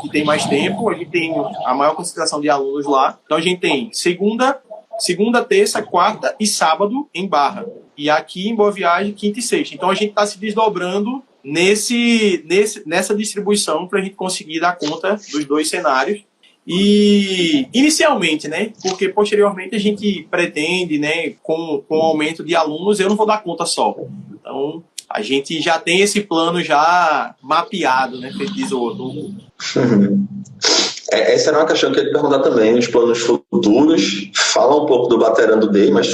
que tem mais tempo, a gente tem a maior concentração de alunos lá. Então a gente tem segunda, terça, quarta e sábado em Barra. E aqui em Boa Viagem, quinta e sexta. Então a gente está se desdobrando nessa distribuição para a gente conseguir dar conta dos 2 cenários. E inicialmente, né? Porque posteriormente a gente pretende, né? Com o aumento de alunos, eu não vou dar conta só. Então a gente já tem esse plano já mapeado, né? Feito diz o outro. Essa era uma questão que eu ia te perguntar também, os planos futuros. Fala um pouco do Baterando Day, mas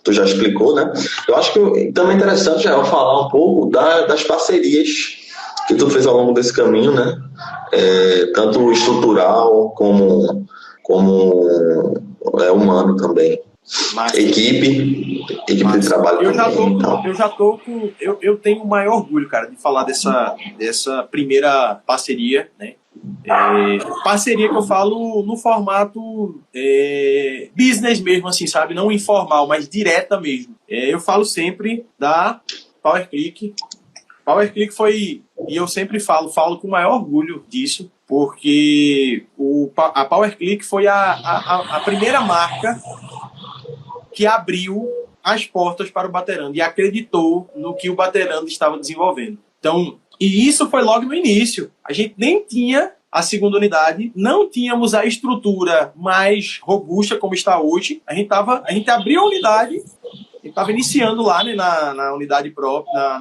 tu já explicou, né? Eu acho que também é interessante já falar um pouco das parcerias que tu fez ao longo desse caminho, né? Tanto estrutural como humano também. Mas, equipe de trabalho também. Eu tenho o maior orgulho, cara, de falar dessa primeira parceria, né? Parceria que eu falo no formato business mesmo, assim, sabe? Não informal, mas direta mesmo. Eu falo sempre da PowerClick. PowerClick foi, e eu sempre falo com o maior orgulho disso, porque a PowerClick foi a primeira marca que abriu as portas para o Baterando e acreditou no que o Baterando estava desenvolvendo. Então, e isso foi logo no início. A gente nem tinha a segunda unidade, não tínhamos a estrutura mais robusta como está hoje. A gente abriu a unidade, estava iniciando lá, né, na unidade própria,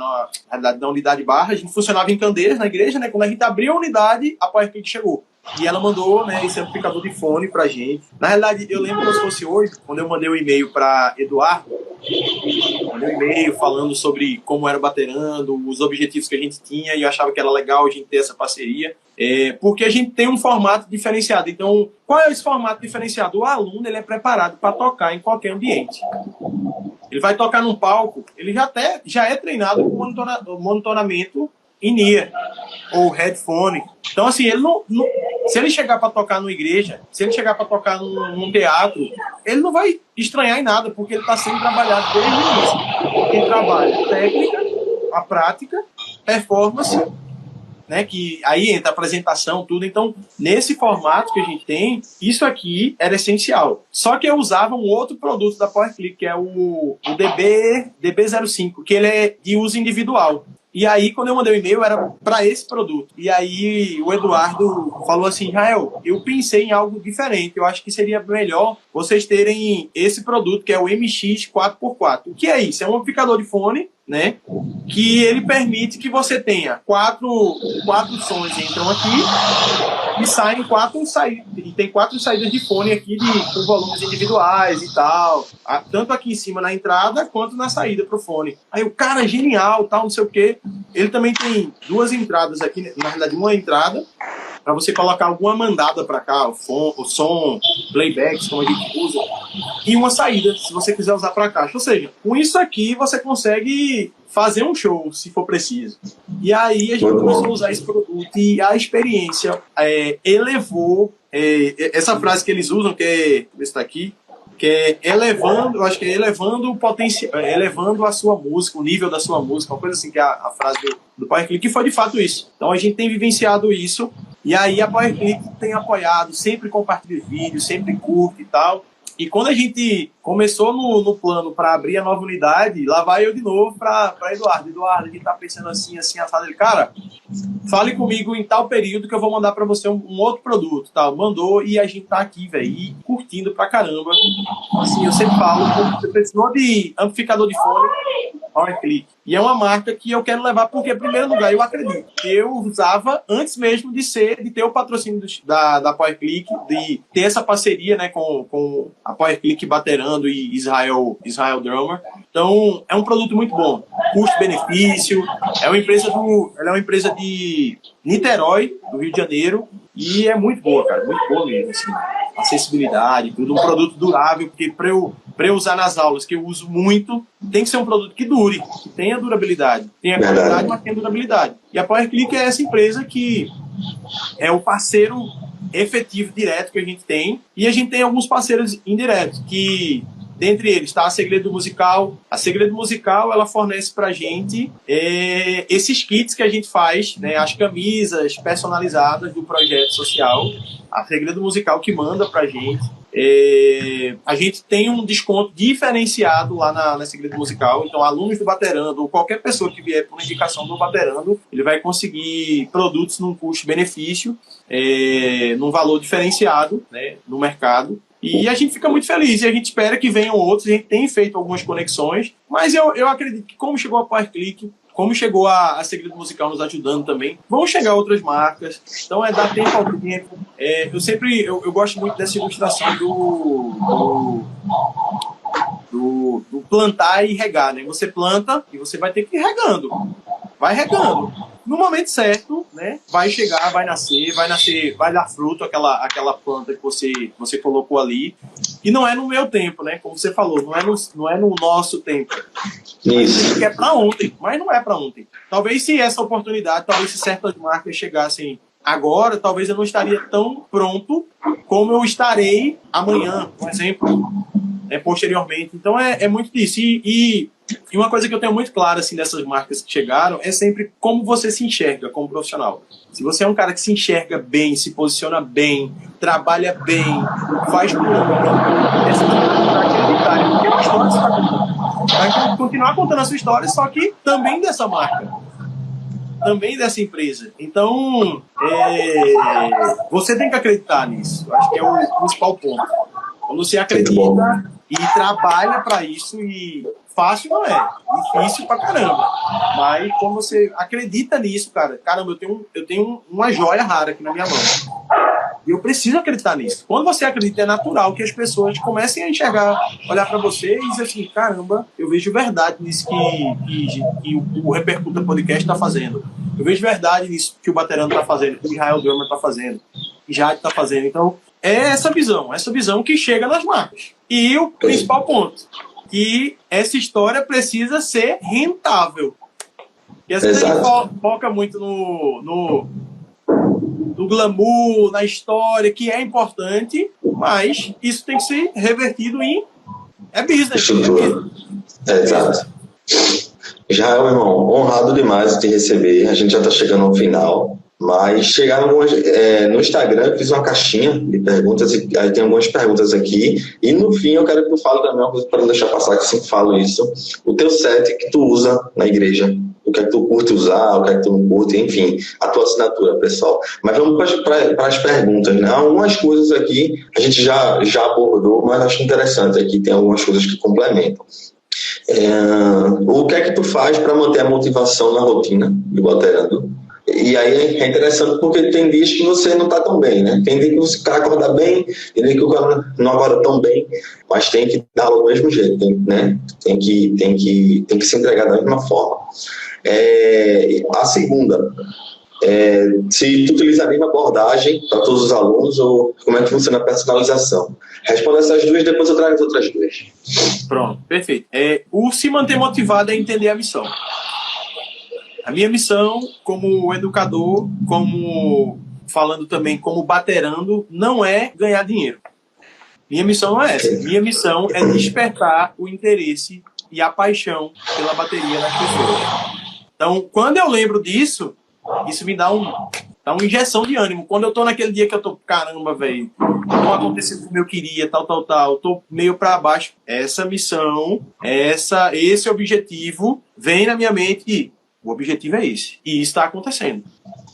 na unidade Barra. A gente funcionava em Candeias, na igreja, né? Quando a gente abriu a unidade, a PowerClick chegou. E ela mandou, né, esse amplificador de fone pra gente. Na realidade, eu lembro como se fosse hoje, quando eu mandei um e-mail para Eduardo, Mandei um e-mail falando sobre como era o Baterando, os objetivos que a gente tinha, e eu achava que era legal a gente ter essa parceria, porque a gente tem um formato diferenciado. Então, qual é esse formato diferenciado? O aluno ele é preparado para tocar em qualquer ambiente. Ele vai tocar num palco, ele já é treinado com monitoramento in-ear ou headphone. Então, assim, ele se ele chegar para tocar numa igreja, se ele chegar para tocar num teatro, ele não vai estranhar em nada, porque ele está sendo trabalhado desde o início. Ele trabalha a técnica, a prática, performance, né, que aí entra a apresentação, tudo. Então, nesse formato que a gente tem, isso aqui era essencial. Só que eu usava um outro produto da PowerClick, que é o DB05, que ele é de uso individual. E aí, quando eu mandei o e-mail, era para esse produto. E aí, o Eduardo falou assim, Israel, eu pensei em algo diferente. Eu acho que seria melhor vocês terem esse produto, que é o MX 4x4. O que é isso? É um amplificador de fone, né? Que ele permite que você tenha quatro sons entram aqui e saem quatro saídas. E tem 4 saídas de fone aqui com volumes individuais e tal. Tanto aqui em cima na entrada quanto na saída pro fone. Aí o cara, genial, tal, não sei o quê. Ele também tem 2 entradas aqui, na verdade, uma entrada para você colocar alguma mandada para cá, o som, playbacks, como a gente usa, e uma saída, se você quiser usar para caixa. Ou seja, com isso aqui você consegue fazer um show, se for preciso. E aí a gente começou a usar esse produto e a experiência elevou, essa frase que eles usam, que é, está aqui, que é elevando, eu acho que é elevando o potencial, elevando a sua música, o nível da sua música, uma coisa assim, que é a frase do PowerClick, que foi de fato isso. Então a gente tem vivenciado isso, e aí a PowerClick tem apoiado, sempre compartilha vídeos, sempre curte e tal. E quando a gente começou no plano para abrir a nova unidade, lá vai eu de novo para Eduardo. Eduardo, a gente tá pensando assim, assado. Ele, cara, fale comigo em tal período que eu vou mandar para você um outro produto, tal. Mandou e a gente tá aqui, velho, curtindo pra caramba. Assim, eu sempre falo, você precisou de amplificador de fone, PowerClick. E é uma marca que eu quero levar porque, em primeiro lugar, eu acredito. Eu usava antes mesmo de ter o patrocínio da PowerClick, de ter essa parceria, né, com a PowerClick Baterando e Israel Drummer. Então, é um produto muito bom. Custo-benefício. Ela é uma empresa de Niterói, do Rio de Janeiro, e é muito boa, cara. Muito boa mesmo, assim. Acessibilidade, tudo. Um produto durável, porque para eu usar nas aulas, que eu uso muito, tem que ser um produto que dure, que tenha durabilidade. Tenha qualidade, mas tenha durabilidade. E a PowerClick é essa empresa que é o parceiro efetivo, direto que a gente tem. E a gente tem alguns parceiros indiretos, que dentre eles está a Segredo Musical. A Segredo Musical, ela fornece pra gente esses kits que a gente faz, né, as camisas personalizadas do projeto social. A Segredo Musical que manda pra gente. A gente tem um desconto diferenciado lá na Segredo Musical. Então, alunos do Baterando, ou qualquer pessoa que vier por indicação do Baterando, ele vai conseguir produtos num custo-benefício, num valor diferenciado, né, no mercado. E a gente fica muito feliz, e a gente espera que venham outros. A gente tem feito algumas conexões, mas eu acredito que, como chegou a PowerClick, como chegou a Segredo Musical nos ajudando também, vão chegar outras marcas. Então dar tempo ao tempo. Eu gosto muito dessa ilustração do plantar e regar, né? Você planta e você vai ter que ir regando. Vai regando. No momento certo, né, vai chegar, vai nascer, vai dar fruto aquela planta que você colocou ali. E não é no meu tempo, né? Como você falou, não é no nosso tempo. Isso. Que é para ontem, mas não é para ontem. Talvez se essa oportunidade, talvez se certas marcas chegassem agora, talvez eu não estaria tão pronto como eu estarei amanhã, por exemplo, posteriormente. Então é muito disso. E uma coisa que eu tenho muito clara assim, dessas marcas que chegaram é sempre como você se enxerga como profissional. Se você é um cara que se enxerga bem, se posiciona bem, trabalha bem, faz por onde, essa marca vai acreditar, porque a história você está contando. Vai continuar contando a sua história, só que também dessa marca, também dessa empresa. Então, você tem que acreditar nisso. Eu acho que é o principal ponto. Quando você acredita e trabalha para isso, e fácil não é, difícil pra caramba. Mas quando você acredita nisso, cara, caramba, eu tenho uma joia rara aqui na minha mão. E eu preciso acreditar nisso. Quando você acredita, é natural que as pessoas comecem a enxergar, olhar para você e dizer assim, caramba, eu vejo verdade nisso que o Repercuta Podcast está fazendo. Eu vejo verdade nisso que o Baterano está fazendo, que o Israel Drummer está fazendo, que o Jade está fazendo. Então, é essa visão que chega nas marcas. E o principal ponto, que essa história precisa ser rentável. E essa gente foca muito no glamour, na história, que é importante, mas isso tem que ser revertido em business. Estrutura. Exato. Já, meu irmão, honrado demais de te receber. A gente já está chegando ao final, mas chegaram algumas, no Instagram, eu fiz uma caixinha de perguntas, e aí tem algumas perguntas aqui, e no fim eu quero que tu fale também uma coisa para não deixar passar, que eu sempre falo isso, o teu set que tu usa na igreja, o que é que tu curte usar, o que é que tu não curte, enfim, a tua assinatura, pessoal. Mas vamos para as perguntas, né? Algumas coisas aqui a gente já abordou, mas acho interessante aqui, tem algumas coisas que complementam. O que é que tu faz para manter a motivação na rotina do baterando? E aí é interessante porque tem dias que você não está tão bem, né? Tem dia que o cara acorda bem, tem dia que o cara não acorda tão bem, mas tem que dar do mesmo jeito, né? Tem que se entregar da mesma forma. A segunda, se tu utiliza a mesma abordagem para todos os alunos ou como é que funciona a personalização? Responda essas duas, depois eu trago as outras duas. Pronto, perfeito. O se manter motivado é entender a missão. A minha missão como educador, falando também como baterando, não é ganhar dinheiro. Minha missão não é essa. Minha missão é despertar o interesse e a paixão pela bateria nas pessoas. Então, quando eu lembro disso, isso me dá uma injeção de ânimo. Quando eu tô naquele dia que eu tô, caramba, velho, não aconteceu como eu queria, tal, tô meio para baixo. Essa missão, esse objetivo vem na minha mente e o objetivo é esse. E isso está acontecendo.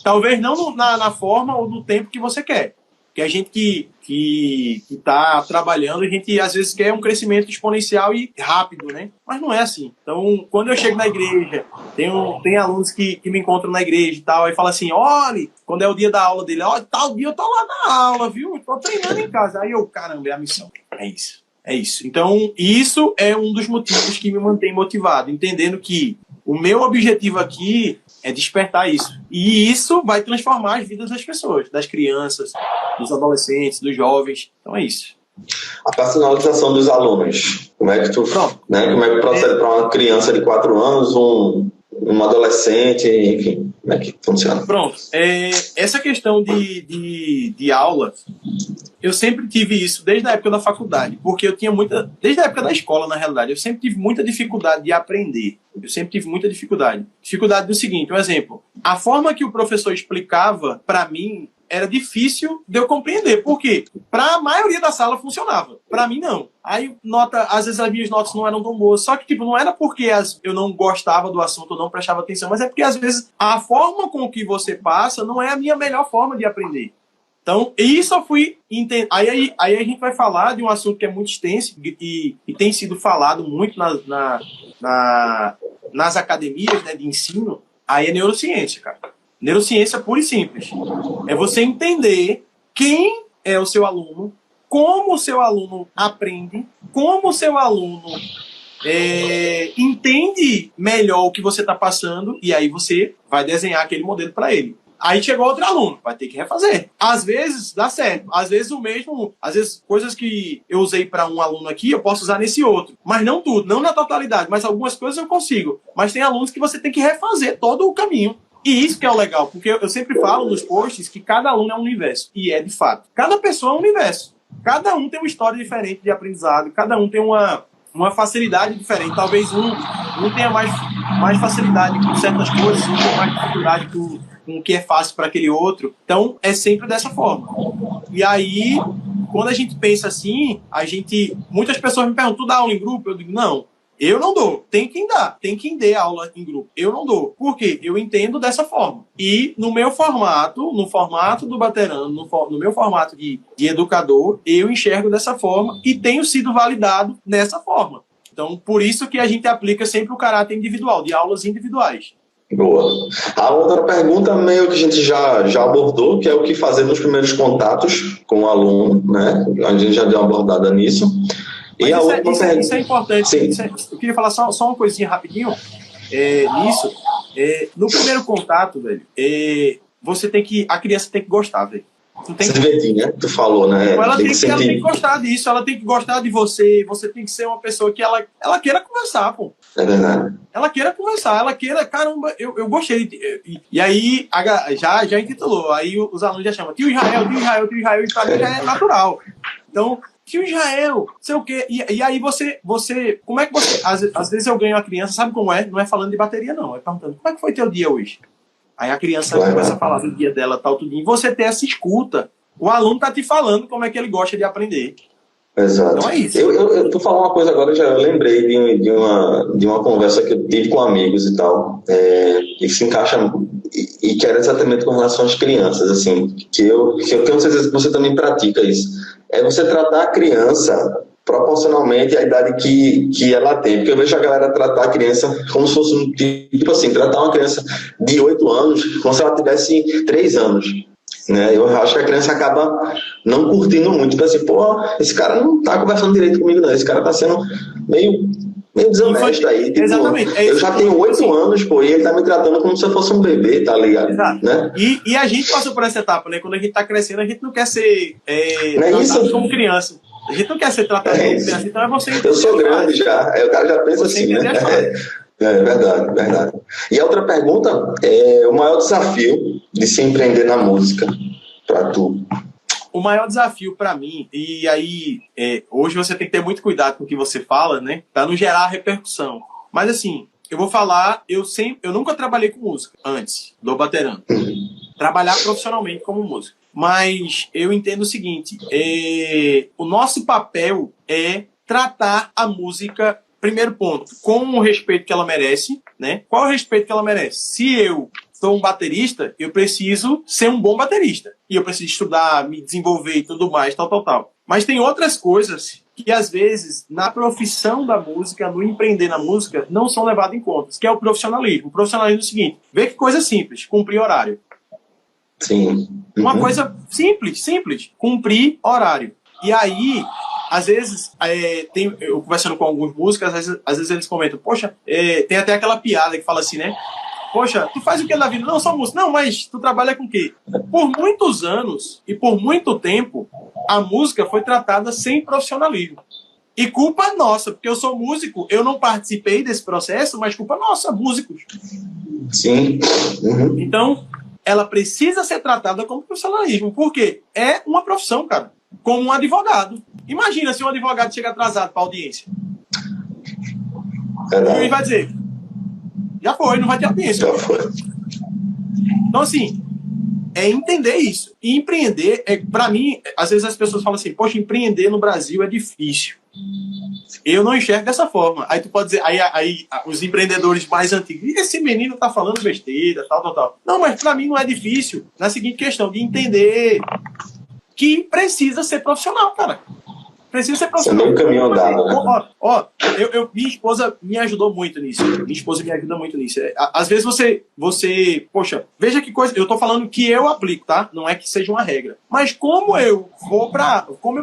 Talvez não na forma ou no tempo que você quer. Porque a gente que está trabalhando, a gente às vezes quer um crescimento exponencial e rápido, né? Mas não é assim. Então, quando eu chego na igreja, tem alunos que me encontram na igreja e tal, aí fala assim, olha, quando é o dia da aula dele, ó, tal dia eu tô lá na aula, viu? Eu tô treinando em casa. Aí eu, caramba, é a missão. É isso. Então, isso é um dos motivos que me mantém motivado, entendendo que o meu objetivo aqui é despertar isso. E isso vai transformar as vidas das pessoas, das crianças, dos adolescentes, dos jovens. Então é isso. A personalização dos alunos. Como é que tu, né? Como é que procede para uma criança de 4 anos, um adolescente, enfim, como é que funciona? Pronto. Essa questão de aula, eu sempre tive isso desde a época da faculdade, porque eu tinha desde a época da escola, na realidade, eu sempre tive muita dificuldade de aprender. Eu sempre tive muita dificuldade. Dificuldade do seguinte, um exemplo. A forma que o professor explicava, para mim, era difícil de eu compreender. Por quê? Para a maioria da sala funcionava. Para mim, não. Aí, às vezes as minhas notas não eram tão boas. Só que, não era porque eu não gostava do assunto, eu não prestava atenção, mas é porque, às vezes, a forma com que você passa não é a minha melhor forma de aprender. Então, isso eu fui entender. Aí a gente vai falar de um assunto que é muito extenso e tem sido falado muito nas academias, né, de ensino. Aí é neurociência, cara. Neurociência pura e simples. É você entender quem é o seu aluno, como o seu aluno aprende, como o seu aluno entende melhor o que você está passando, e aí você vai desenhar aquele modelo para ele. Aí chegou outro aluno, vai ter que refazer. Às vezes dá certo, às vezes às vezes coisas que eu usei para um aluno aqui, eu posso usar nesse outro. Mas não tudo, não na totalidade, mas algumas coisas eu consigo. Mas tem alunos que você tem que refazer todo o caminho. E isso que é o legal, porque eu sempre falo nos posts que cada aluno é um universo. E é de fato. Cada pessoa é um universo. Cada um tem uma história diferente de aprendizado, cada um tem uma facilidade diferente. Talvez um tenha mais facilidade com certas coisas, um tenha mais dificuldade com o que é fácil para aquele outro. Então, é sempre dessa forma. E aí, quando a gente pensa assim, muitas pessoas me perguntam, tu dá aula em grupo? Eu digo, não. Eu não dou. Tem quem dá. Tem quem dê aula em grupo. Eu não dou. Por quê? Eu entendo dessa forma. E no meu formato, no formato do baterano, no meu formato de educador, eu enxergo dessa forma e tenho sido validado dessa forma. Então, por isso que a gente aplica sempre o caráter individual, de aulas individuais. Boa. A outra pergunta, meio que a gente já abordou, que é o que fazer nos primeiros contatos com o aluno, né? A gente já deu uma abordada nisso. E Mas a última pergunta. isso é importante. Sim. Eu queria falar só uma coisinha rapidinho nisso. No primeiro contato, velho, a criança tem que gostar, velho. Se divertir, né? Tu falou, né? Ela tem que gostar disso, ela tem que gostar de você tem que ser uma pessoa que ela queira conversar, pô. É verdade. Ela queira conversar, ela queira, caramba, eu gostei. E aí, já intitulou, aí os alunos já chamam tio Israel, e pra mim já é natural. Então, tio Israel, sei o quê. E aí você, como é que você, às vezes eu ganho a criança, sabe como é? Não é falando de bateria, não, é perguntando, como é que foi teu dia hoje? Aí a criança começa a falar do dia dela, tal, tudinho. E você ter essa escuta. O aluno tá te falando como é que ele gosta de aprender. Exato. Então é isso. Tu falou uma coisa agora, eu lembrei de uma conversa que eu tive com amigos e tal, que se encaixa, e que era exatamente com relação às crianças, assim, que eu tenho certeza que você também pratica isso. É você tratar a criança proporcionalmente à idade que ela tem. Porque eu vejo a galera tratar a criança como se fosse tipo assim, tratar uma criança de 8 anos como se ela tivesse 3 anos. Né? Eu acho que a criança acaba não curtindo muito. Tipo assim, pô, esse cara não tá conversando direito comigo, não. Esse cara tá sendo meio desonesto aí. Tipo, exatamente. Eu já tenho 8 anos, pô, e ele tá me tratando como se eu fosse um bebê, tá ligado? Exato. Né? E a gente passou por essa etapa, né? Quando a gente tá crescendo, a gente não quer ser tratado como criança. A gente não quer ser tratado como criança, então é você entender. Eu sou grande já, aí o cara já pensa assim, né? É verdade. E a outra pergunta é o maior desafio de se empreender na música para tu. O maior desafio para mim, e aí hoje você tem que ter muito cuidado com o que você fala, né? Para não gerar repercussão. Mas assim, eu vou falar, eu nunca trabalhei com música antes do Baterando. Trabalhar profissionalmente como músico. Mas eu entendo o seguinte, o nosso papel é tratar a música, primeiro ponto, com o respeito que ela merece, né? Qual é o respeito que ela merece? Se eu sou um baterista, eu preciso ser um bom baterista. E eu preciso estudar, me desenvolver e tudo mais, tal. Mas tem outras coisas que, às vezes, na profissão da música, no empreender na música, não são levadas em conta, que é o profissionalismo. O profissionalismo é o seguinte, vê que coisa simples, cumprir horário. Sim. Uma coisa simples, cumprir horário. E aí, às vezes, eu conversando com alguns músicos, às vezes eles comentam, poxa, tem até aquela piada que fala assim, né? Poxa, tu faz o que da vida? Não, só música. Não, mas tu trabalha com o quê? Por muitos anos e por muito tempo, a música foi tratada sem profissionalismo. E culpa nossa, porque eu sou músico, eu não participei desse processo, mas culpa nossa, músicos. Sim. Então, ela precisa ser tratada como profissionalismo, porque é uma profissão, cara. Como um advogado. Imagina se um advogado chega atrasado para a audiência. O juiz vai dizer, já foi, não vai ter audiência. Já foi. Então, assim, é entender isso. E empreender, para mim, às vezes as pessoas falam assim, poxa, empreender no Brasil é difícil. Eu não enxergo dessa forma. Aí tu pode dizer, aí os empreendedores mais antigos, esse menino tá falando besteira, tal. Não, mas para mim não é difícil. Na seguinte questão, de entender que precisa ser profissional, cara. Precisa ser profissional. Você caminho andado, né? Minha esposa me ajudou muito nisso. Minha esposa me ajuda muito nisso. Às vezes você... Poxa, veja que coisa... Eu tô falando que eu aplico, tá? Não é que seja uma regra. Mas como eu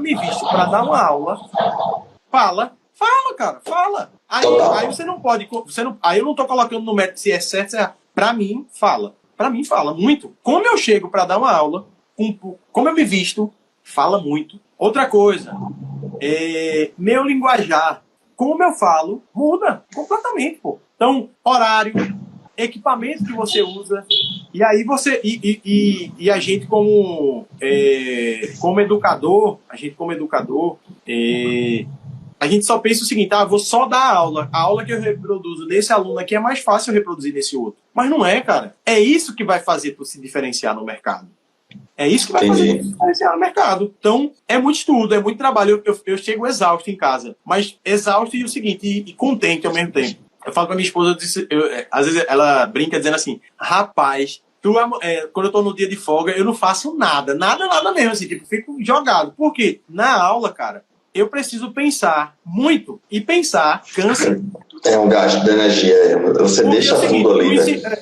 me visto pra dar uma aula, fala, cara, fala. Aí você não pode... aí eu não tô colocando no método se é certo, se é... Pra mim, fala. Muito. Como eu chego pra dar uma aula, como eu me visto, fala muito. Outra coisa, meu linguajar, como eu falo, muda completamente, pô. Então, horário, equipamento que você usa, e aí você, e a gente como educador, a gente só pensa o seguinte, vou só dar aula, a aula que eu reproduzo nesse aluno aqui é mais fácil eu reproduzir nesse outro. Mas não é, cara. É isso que vai fazer tu se diferenciar no mercado. É isso que vai fazer diferenciar no mercado. Então, é muito estudo, é muito trabalho. Eu chego exausto em casa. Mas exausto e o seguinte, e contente ao mesmo tempo. Eu falo pra minha esposa, às vezes ela brinca dizendo assim, rapaz, quando eu tô no dia de folga, eu não faço nada mesmo, assim, tipo, fico jogado. Por quê? Na aula, cara, eu preciso pensar muito. E pensar cansa. É um gasto de energia. Você Porque deixa é o seguinte, tudo ali, né?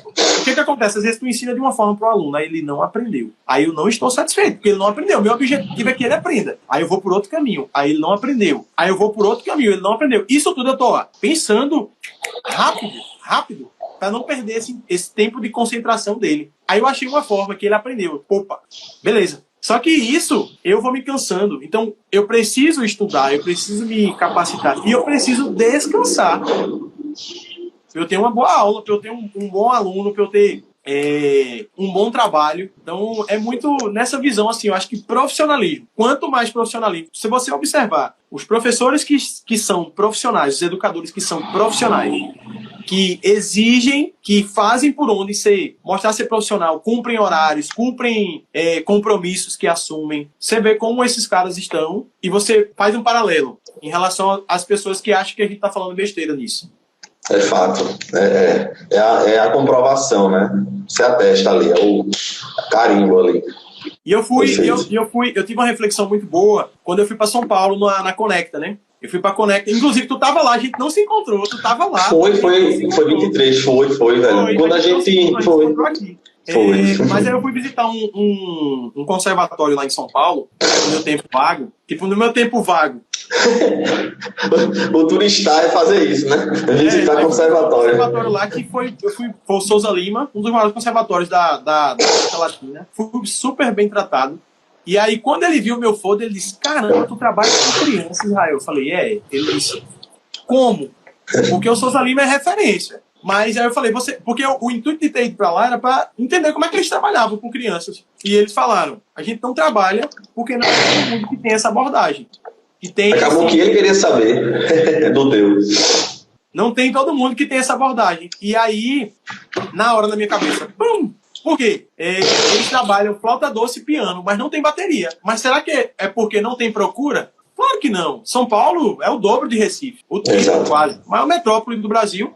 o que acontece? Às vezes tu ensina de uma forma para o aluno, aí ele não aprendeu. Aí eu não estou satisfeito, porque ele não aprendeu. Meu objetivo é que ele aprenda. Aí eu vou por outro caminho. Aí ele não aprendeu. Aí eu vou por outro caminho, ele não aprendeu. Isso tudo eu tô pensando rápido, para não perder esse tempo de concentração dele. Aí eu achei uma forma que ele aprendeu. Opa, beleza. Só que isso, eu vou me cansando. Então, eu preciso estudar, eu preciso me capacitar. E eu preciso descansar. Pra eu ter uma boa aula, para eu ter um bom aluno, para eu ter um bom trabalho. Então, é muito nessa visão, assim, eu acho que profissionalismo. Quanto mais profissionalismo, se você observar, os professores que são profissionais, os educadores que são profissionais, que exigem, que fazem por onde mostrar ser profissional, cumprem horários, cumprem compromissos que assumem. Você vê como esses caras estão e você faz um paralelo em relação às pessoas que acham que a gente está falando besteira nisso. É fato. É a comprovação, né? Você atesta ali, é o carimbo ali. E eu tive uma reflexão muito boa quando eu fui para São Paulo na Conecta, né? Eu fui pra Conecta. Inclusive, tu tava lá, a gente não se encontrou, tu tava lá. Foi 23, foi, velho. Quando a gente foi. Mas aí eu fui visitar um conservatório lá em São Paulo, no meu tempo vago. Tipo, no meu tempo vago. O turista é fazer isso, né? Visitar conservatório. Um conservatório lá que foi o Souza Lima, um dos maiores conservatórios da América Latina. Fui super bem tratado. E aí, quando ele viu o meu folder, ele disse, caramba, tu trabalha com criança, Israel. Eu falei, Ele disse, como? Porque o Souza Lima é referência. Mas aí eu falei, porque o intuito de ter ido pra lá era pra entender como é que eles trabalhavam com crianças. E eles falaram, a gente não trabalha porque não é todo mundo que tem essa abordagem. Acabou que ele queria saber do Deus. Não tem todo mundo que tem essa abordagem. E aí, na hora, na minha cabeça, pum! Por quê? Eles trabalham flauta doce e piano, mas não tem bateria. Mas será que é porque não tem procura? Claro que não. São Paulo é o dobro de Recife. O triplo, quase. Maior metrópole do Brasil.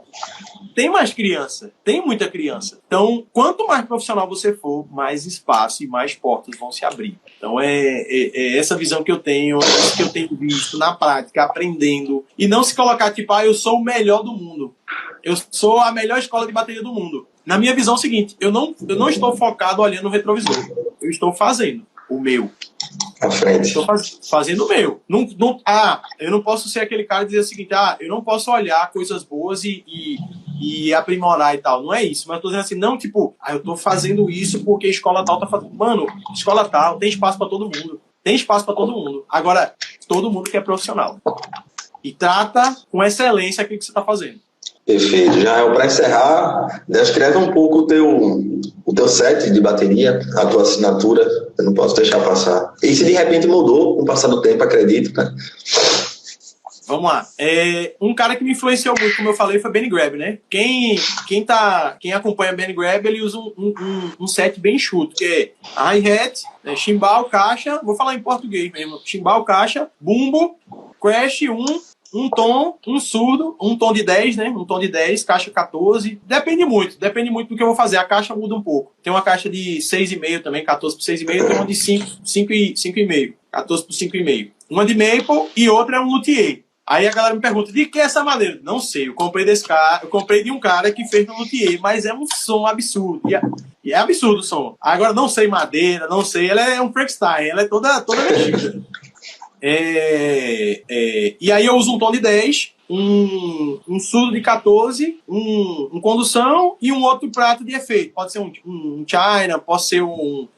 Tem mais criança. Tem muita criança. Então, quanto mais profissional você for, mais espaço e mais portas vão se abrir. Então, é essa visão que eu tenho, isso que eu tenho visto na prática, aprendendo. E não se colocar tipo, eu sou o melhor do mundo. Eu sou a melhor escola de bateria do mundo. Na minha visão é o seguinte, eu não estou focado olhando no retrovisor. Eu estou fazendo o meu. À frente. Estou fazendo o meu. Eu não posso ser aquele cara e dizer o seguinte, eu não posso olhar coisas boas e aprimorar e tal. Não é isso. Mas eu tô dizendo assim, não, tipo, eu tô fazendo isso porque a escola tal tá fazendo. Mano, escola tal, tem espaço para todo mundo. Tem espaço para todo mundo. Agora, todo mundo que é profissional. E trata com excelência aquilo que você tá fazendo. Perfeito. Já para encerrar, descreve um pouco o teu set de bateria, a tua assinatura. Eu não posso deixar passar. E se de repente mudou com o passar do tempo, acredito, né? Vamos lá. Um cara que me influenciou muito, como eu falei, foi Benny Greb, né? Quem acompanha Benny Greb, ele usa um set bem enxuto, que é hi-hat, chimbal, caixa, vou falar em português mesmo, chimbal, caixa, bumbo, crash, um tom, um surdo, um tom de 10, né? Um tom de 10, caixa 14. Depende muito do que eu vou fazer. A caixa muda um pouco. Tem uma caixa de 6,5 também, 14 por 6,5, tem uma de 5,5, 14 por 5,5. Uma de maple e outra é um luthier. Aí a galera me pergunta, de que é essa madeira? Não sei, eu comprei de um cara que fez no luthier, mas é um som absurdo. E é absurdo o som. Agora não sei madeira, não sei, ela é um Frankenstein, ela é toda mexida. E aí eu uso um tom de 10, um surdo de 14, um condução e um outro prato de efeito. Pode ser um China, pode ser um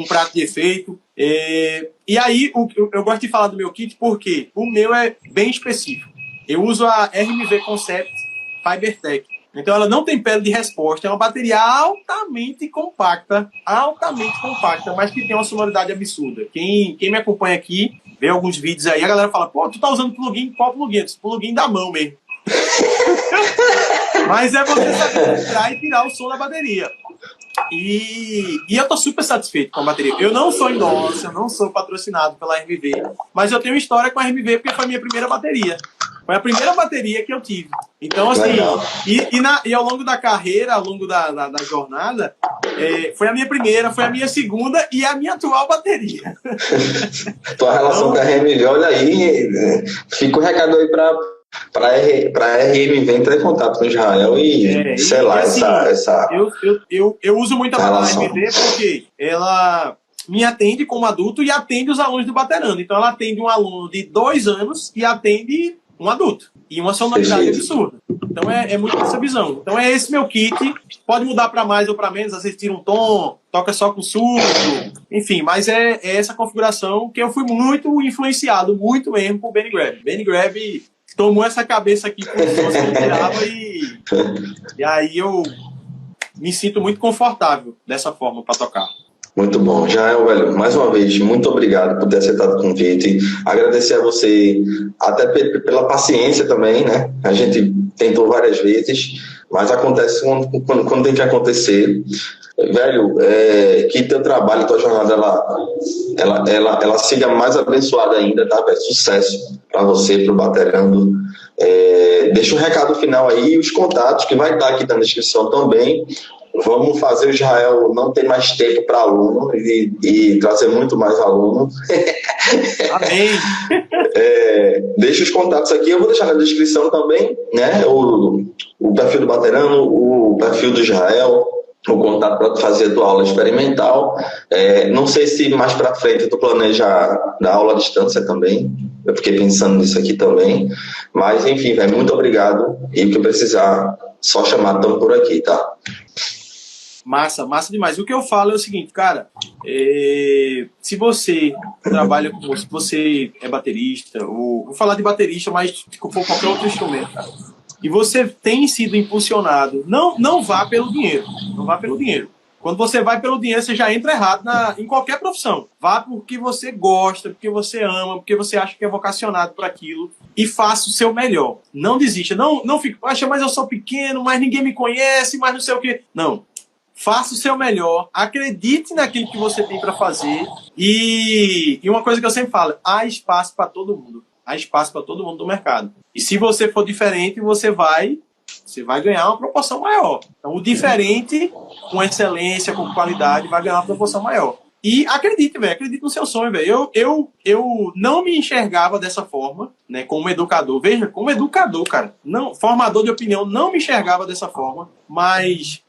prato de efeito. E aí eu gosto de falar do meu kit porque o meu é bem específico. Eu uso a RMV Concept FiberTech. Então ela não tem pele de resposta, é uma bateria altamente compacta, mas que tem uma sonoridade absurda. Quem me acompanha aqui, vê alguns vídeos aí, a galera fala, pô, tu tá usando plugin? Qual plugin? Plugin da mão mesmo. Mas é você saber entrar e tirar o som da bateria. E eu tô super satisfeito com a bateria. Eu não sou endorse, eu não sou patrocinado pela RMV, mas eu tenho história com a RMV porque foi a minha primeira bateria. Foi a primeira bateria que eu tive. Então, assim, Legal. e ao longo da carreira, ao longo da jornada, foi a minha primeira, foi a minha segunda e a minha atual bateria. Tua relação com a RM, olha aí, fica o recado aí para RM vem entrar em contato com Israel e sei lá, assim, essa eu uso muito a relação. RMV porque ela me atende como adulto e atende os alunos do Baterando. Então, ela atende um aluno de 2 anos e atende um adulto. E uma sonoridade absurda. Então, é muito essa visão. Então, é esse meu kit. Pode mudar para mais ou para menos. Às vezes tira um tom, toca só com surdo. Enfim, mas é essa configuração que eu fui muito influenciado, muito mesmo, por Benny Greb. Benny Greb tomou essa cabeça aqui com os sons que eu tirava e aí eu me sinto muito confortável dessa forma para tocar. Muito bom. Jael, velho, mais uma vez, muito obrigado por ter aceitado o convite. Agradecer a você até pela paciência também, né? A gente tentou várias vezes, mas acontece quando tem que acontecer. Velho, que teu trabalho, tua jornada, ela siga mais abençoada ainda, tá, velho? Sucesso para você, pro Baterando. Deixa um recado final aí, os contatos, que vai estar aqui na descrição também. Vamos fazer o Israel não ter mais tempo para aluno e trazer muito mais aluno. Amém! Deixa os contatos aqui, eu vou deixar na descrição também, né? O perfil do Baterano, o perfil do Israel, o contato para fazer a tua aula experimental. Não sei se mais para frente tu planeja dar aula à distância também. Eu fiquei pensando nisso aqui também. Mas, enfim, velho, muito obrigado. E o que precisar, só chamar, estamos por aqui, tá? Massa demais. O que eu falo é o seguinte, cara, se você trabalha com música, se você é baterista, ou vou falar de baterista, mas se for qualquer outro instrumento, cara, e você tem sido impulsionado, não vá pelo dinheiro, não vá pelo dinheiro. Quando você vai pelo dinheiro, você já entra errado em qualquer profissão. Vá porque você gosta, porque você ama, porque você acha que é vocacionado para aquilo e faça o seu melhor. Não desista, não fique, poxa, mas eu sou pequeno, mas ninguém me conhece, mas não sei o quê. Não. Faça o seu melhor, acredite naquilo que você tem para fazer e uma coisa que eu sempre falo, há espaço para todo mundo. Há espaço para todo mundo do mercado. E se você for diferente, você vai ganhar uma proporção maior. Então, o diferente, com excelência, com qualidade, vai ganhar uma proporção maior. E acredite, velho, acredite no seu sonho, velho. Eu não me enxergava dessa forma, né, como educador. Veja, como educador, cara, não, formador de opinião, não me enxergava dessa forma, mas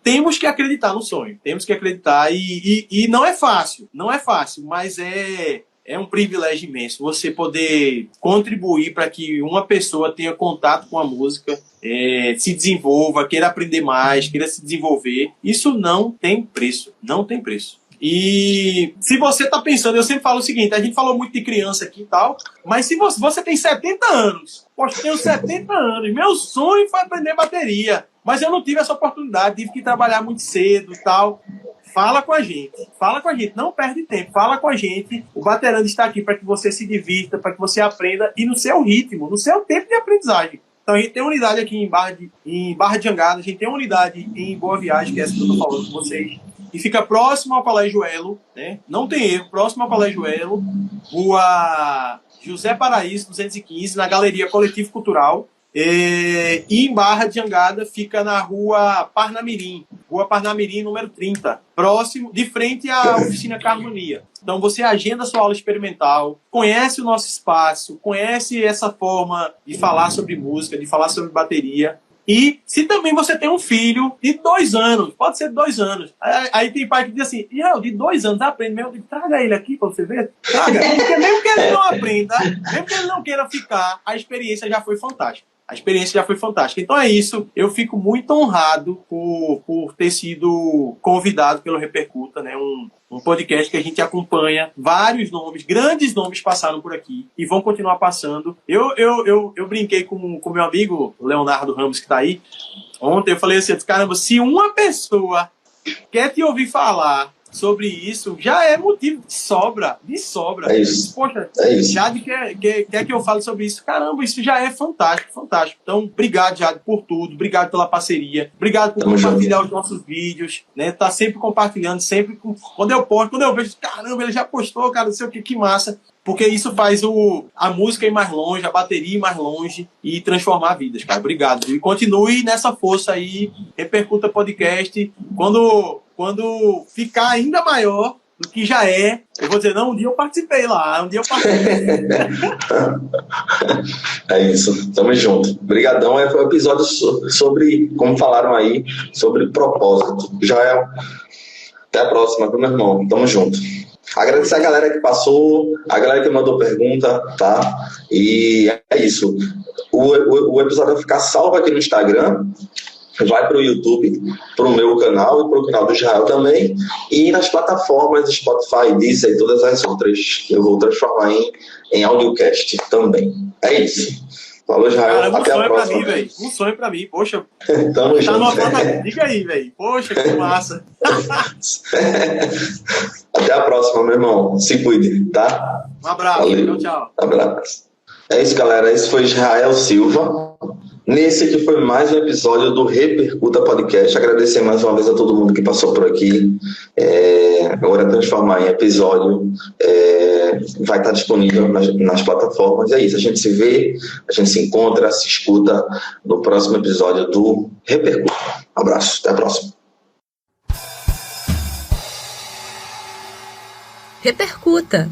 temos que acreditar no sonho, temos que acreditar e não é fácil, mas é um privilégio imenso você poder contribuir para que uma pessoa tenha contato com a música, se desenvolva, queira aprender mais, queira se desenvolver. Isso não tem preço, não tem preço. E se você está pensando, eu sempre falo o seguinte, a gente falou muito de criança aqui e tal, mas se você tem 70 anos, poxa, eu tenho 70 anos, meu sonho foi aprender bateria, mas eu não tive essa oportunidade, tive que trabalhar muito cedo e tal. Fala com a gente, não perde tempo, fala com a gente. O Baterando está aqui para que você se divirta, para que você aprenda e no seu ritmo, no seu tempo de aprendizagem. Então a gente tem uma unidade aqui em Barra de Jangada, a gente tem uma unidade em Boa Viagem, que é essa que eu estou falando com vocês, e fica próximo ao Colégio Elo, né? Não tem erro, próximo ao Colégio Elo, Rua José Paraíso, 215, na Galeria Coletivo Cultural. E em Barra de Jangada fica na Rua Parnamirim, número 30, próximo, de frente à Oficina Carmonia. Então você agenda sua aula experimental, conhece o nosso espaço, conhece essa forma de falar sobre música, de falar sobre bateria. E se também você tem um filho de 2 anos, pode ser de 2 anos. Aí tem pai que diz assim, de 2 anos, aprende mesmo, traga ele aqui para você ver. Traga. Porque mesmo que ele não aprenda, mesmo que ele não queira ficar, a experiência já foi fantástica. Então é isso. Eu fico muito honrado por ter sido convidado pelo Repercuta, né? Um podcast que a gente acompanha. Vários nomes, grandes nomes passaram por aqui e vão continuar passando. Eu brinquei com meu amigo Leonardo Ramos, que está aí. Ontem eu falei assim, caramba, se uma pessoa quer te ouvir falar sobre isso, já é motivo de sobra. É isso. Poxa, é isso. Jade quer que eu fale sobre isso. Caramba, isso já é fantástico. Então, obrigado, Jade, por tudo. Obrigado pela parceria. Obrigado por compartilhar os nossos vídeos, né? Tá sempre compartilhando, sempre. Quando eu posto, quando eu vejo, caramba, ele já postou, cara, não sei o que massa. porque isso faz a música ir mais longe, a bateria ir mais longe e transformar vidas, cara. Obrigado. E continue nessa força aí, repercuta podcast. Quando ficar ainda maior do que já é, eu vou dizer, não, um dia eu participei lá, É isso, tamo junto. Obrigadão, foi um episódio sobre, como falaram aí, sobre propósito. Já é. Até a próxima, meu irmão. Tamo junto. Agradecer a galera que passou, a galera que mandou pergunta, tá? E é isso. O episódio vai ficar salvo aqui no Instagram, vai para o YouTube, para o meu canal e para o canal do Israel também, e nas plataformas Spotify, Deezer e todas as outras. Eu vou transformar em audiocast também. É isso. Falou, Israel. Cara, até a próxima. Pra mim, velho. Um sonho pra mim. Poxa, Tamo tá junto. numa forma... Diga aí, velho. Poxa, que massa. Até a próxima, meu irmão. Se cuide, tá? Um abraço. Valeu. Tchau. Abraço. É isso, galera. Esse foi Israel Silva. Nesse aqui foi mais um episódio do Repercuta Podcast. Agradecer mais uma vez a todo mundo que passou por aqui. Agora transformar em episódio. Vai estar disponível nas plataformas. É isso. A gente se vê, a gente se encontra, se escuta no próximo episódio do Repercuta. Um abraço. Até a próxima. Repercuta.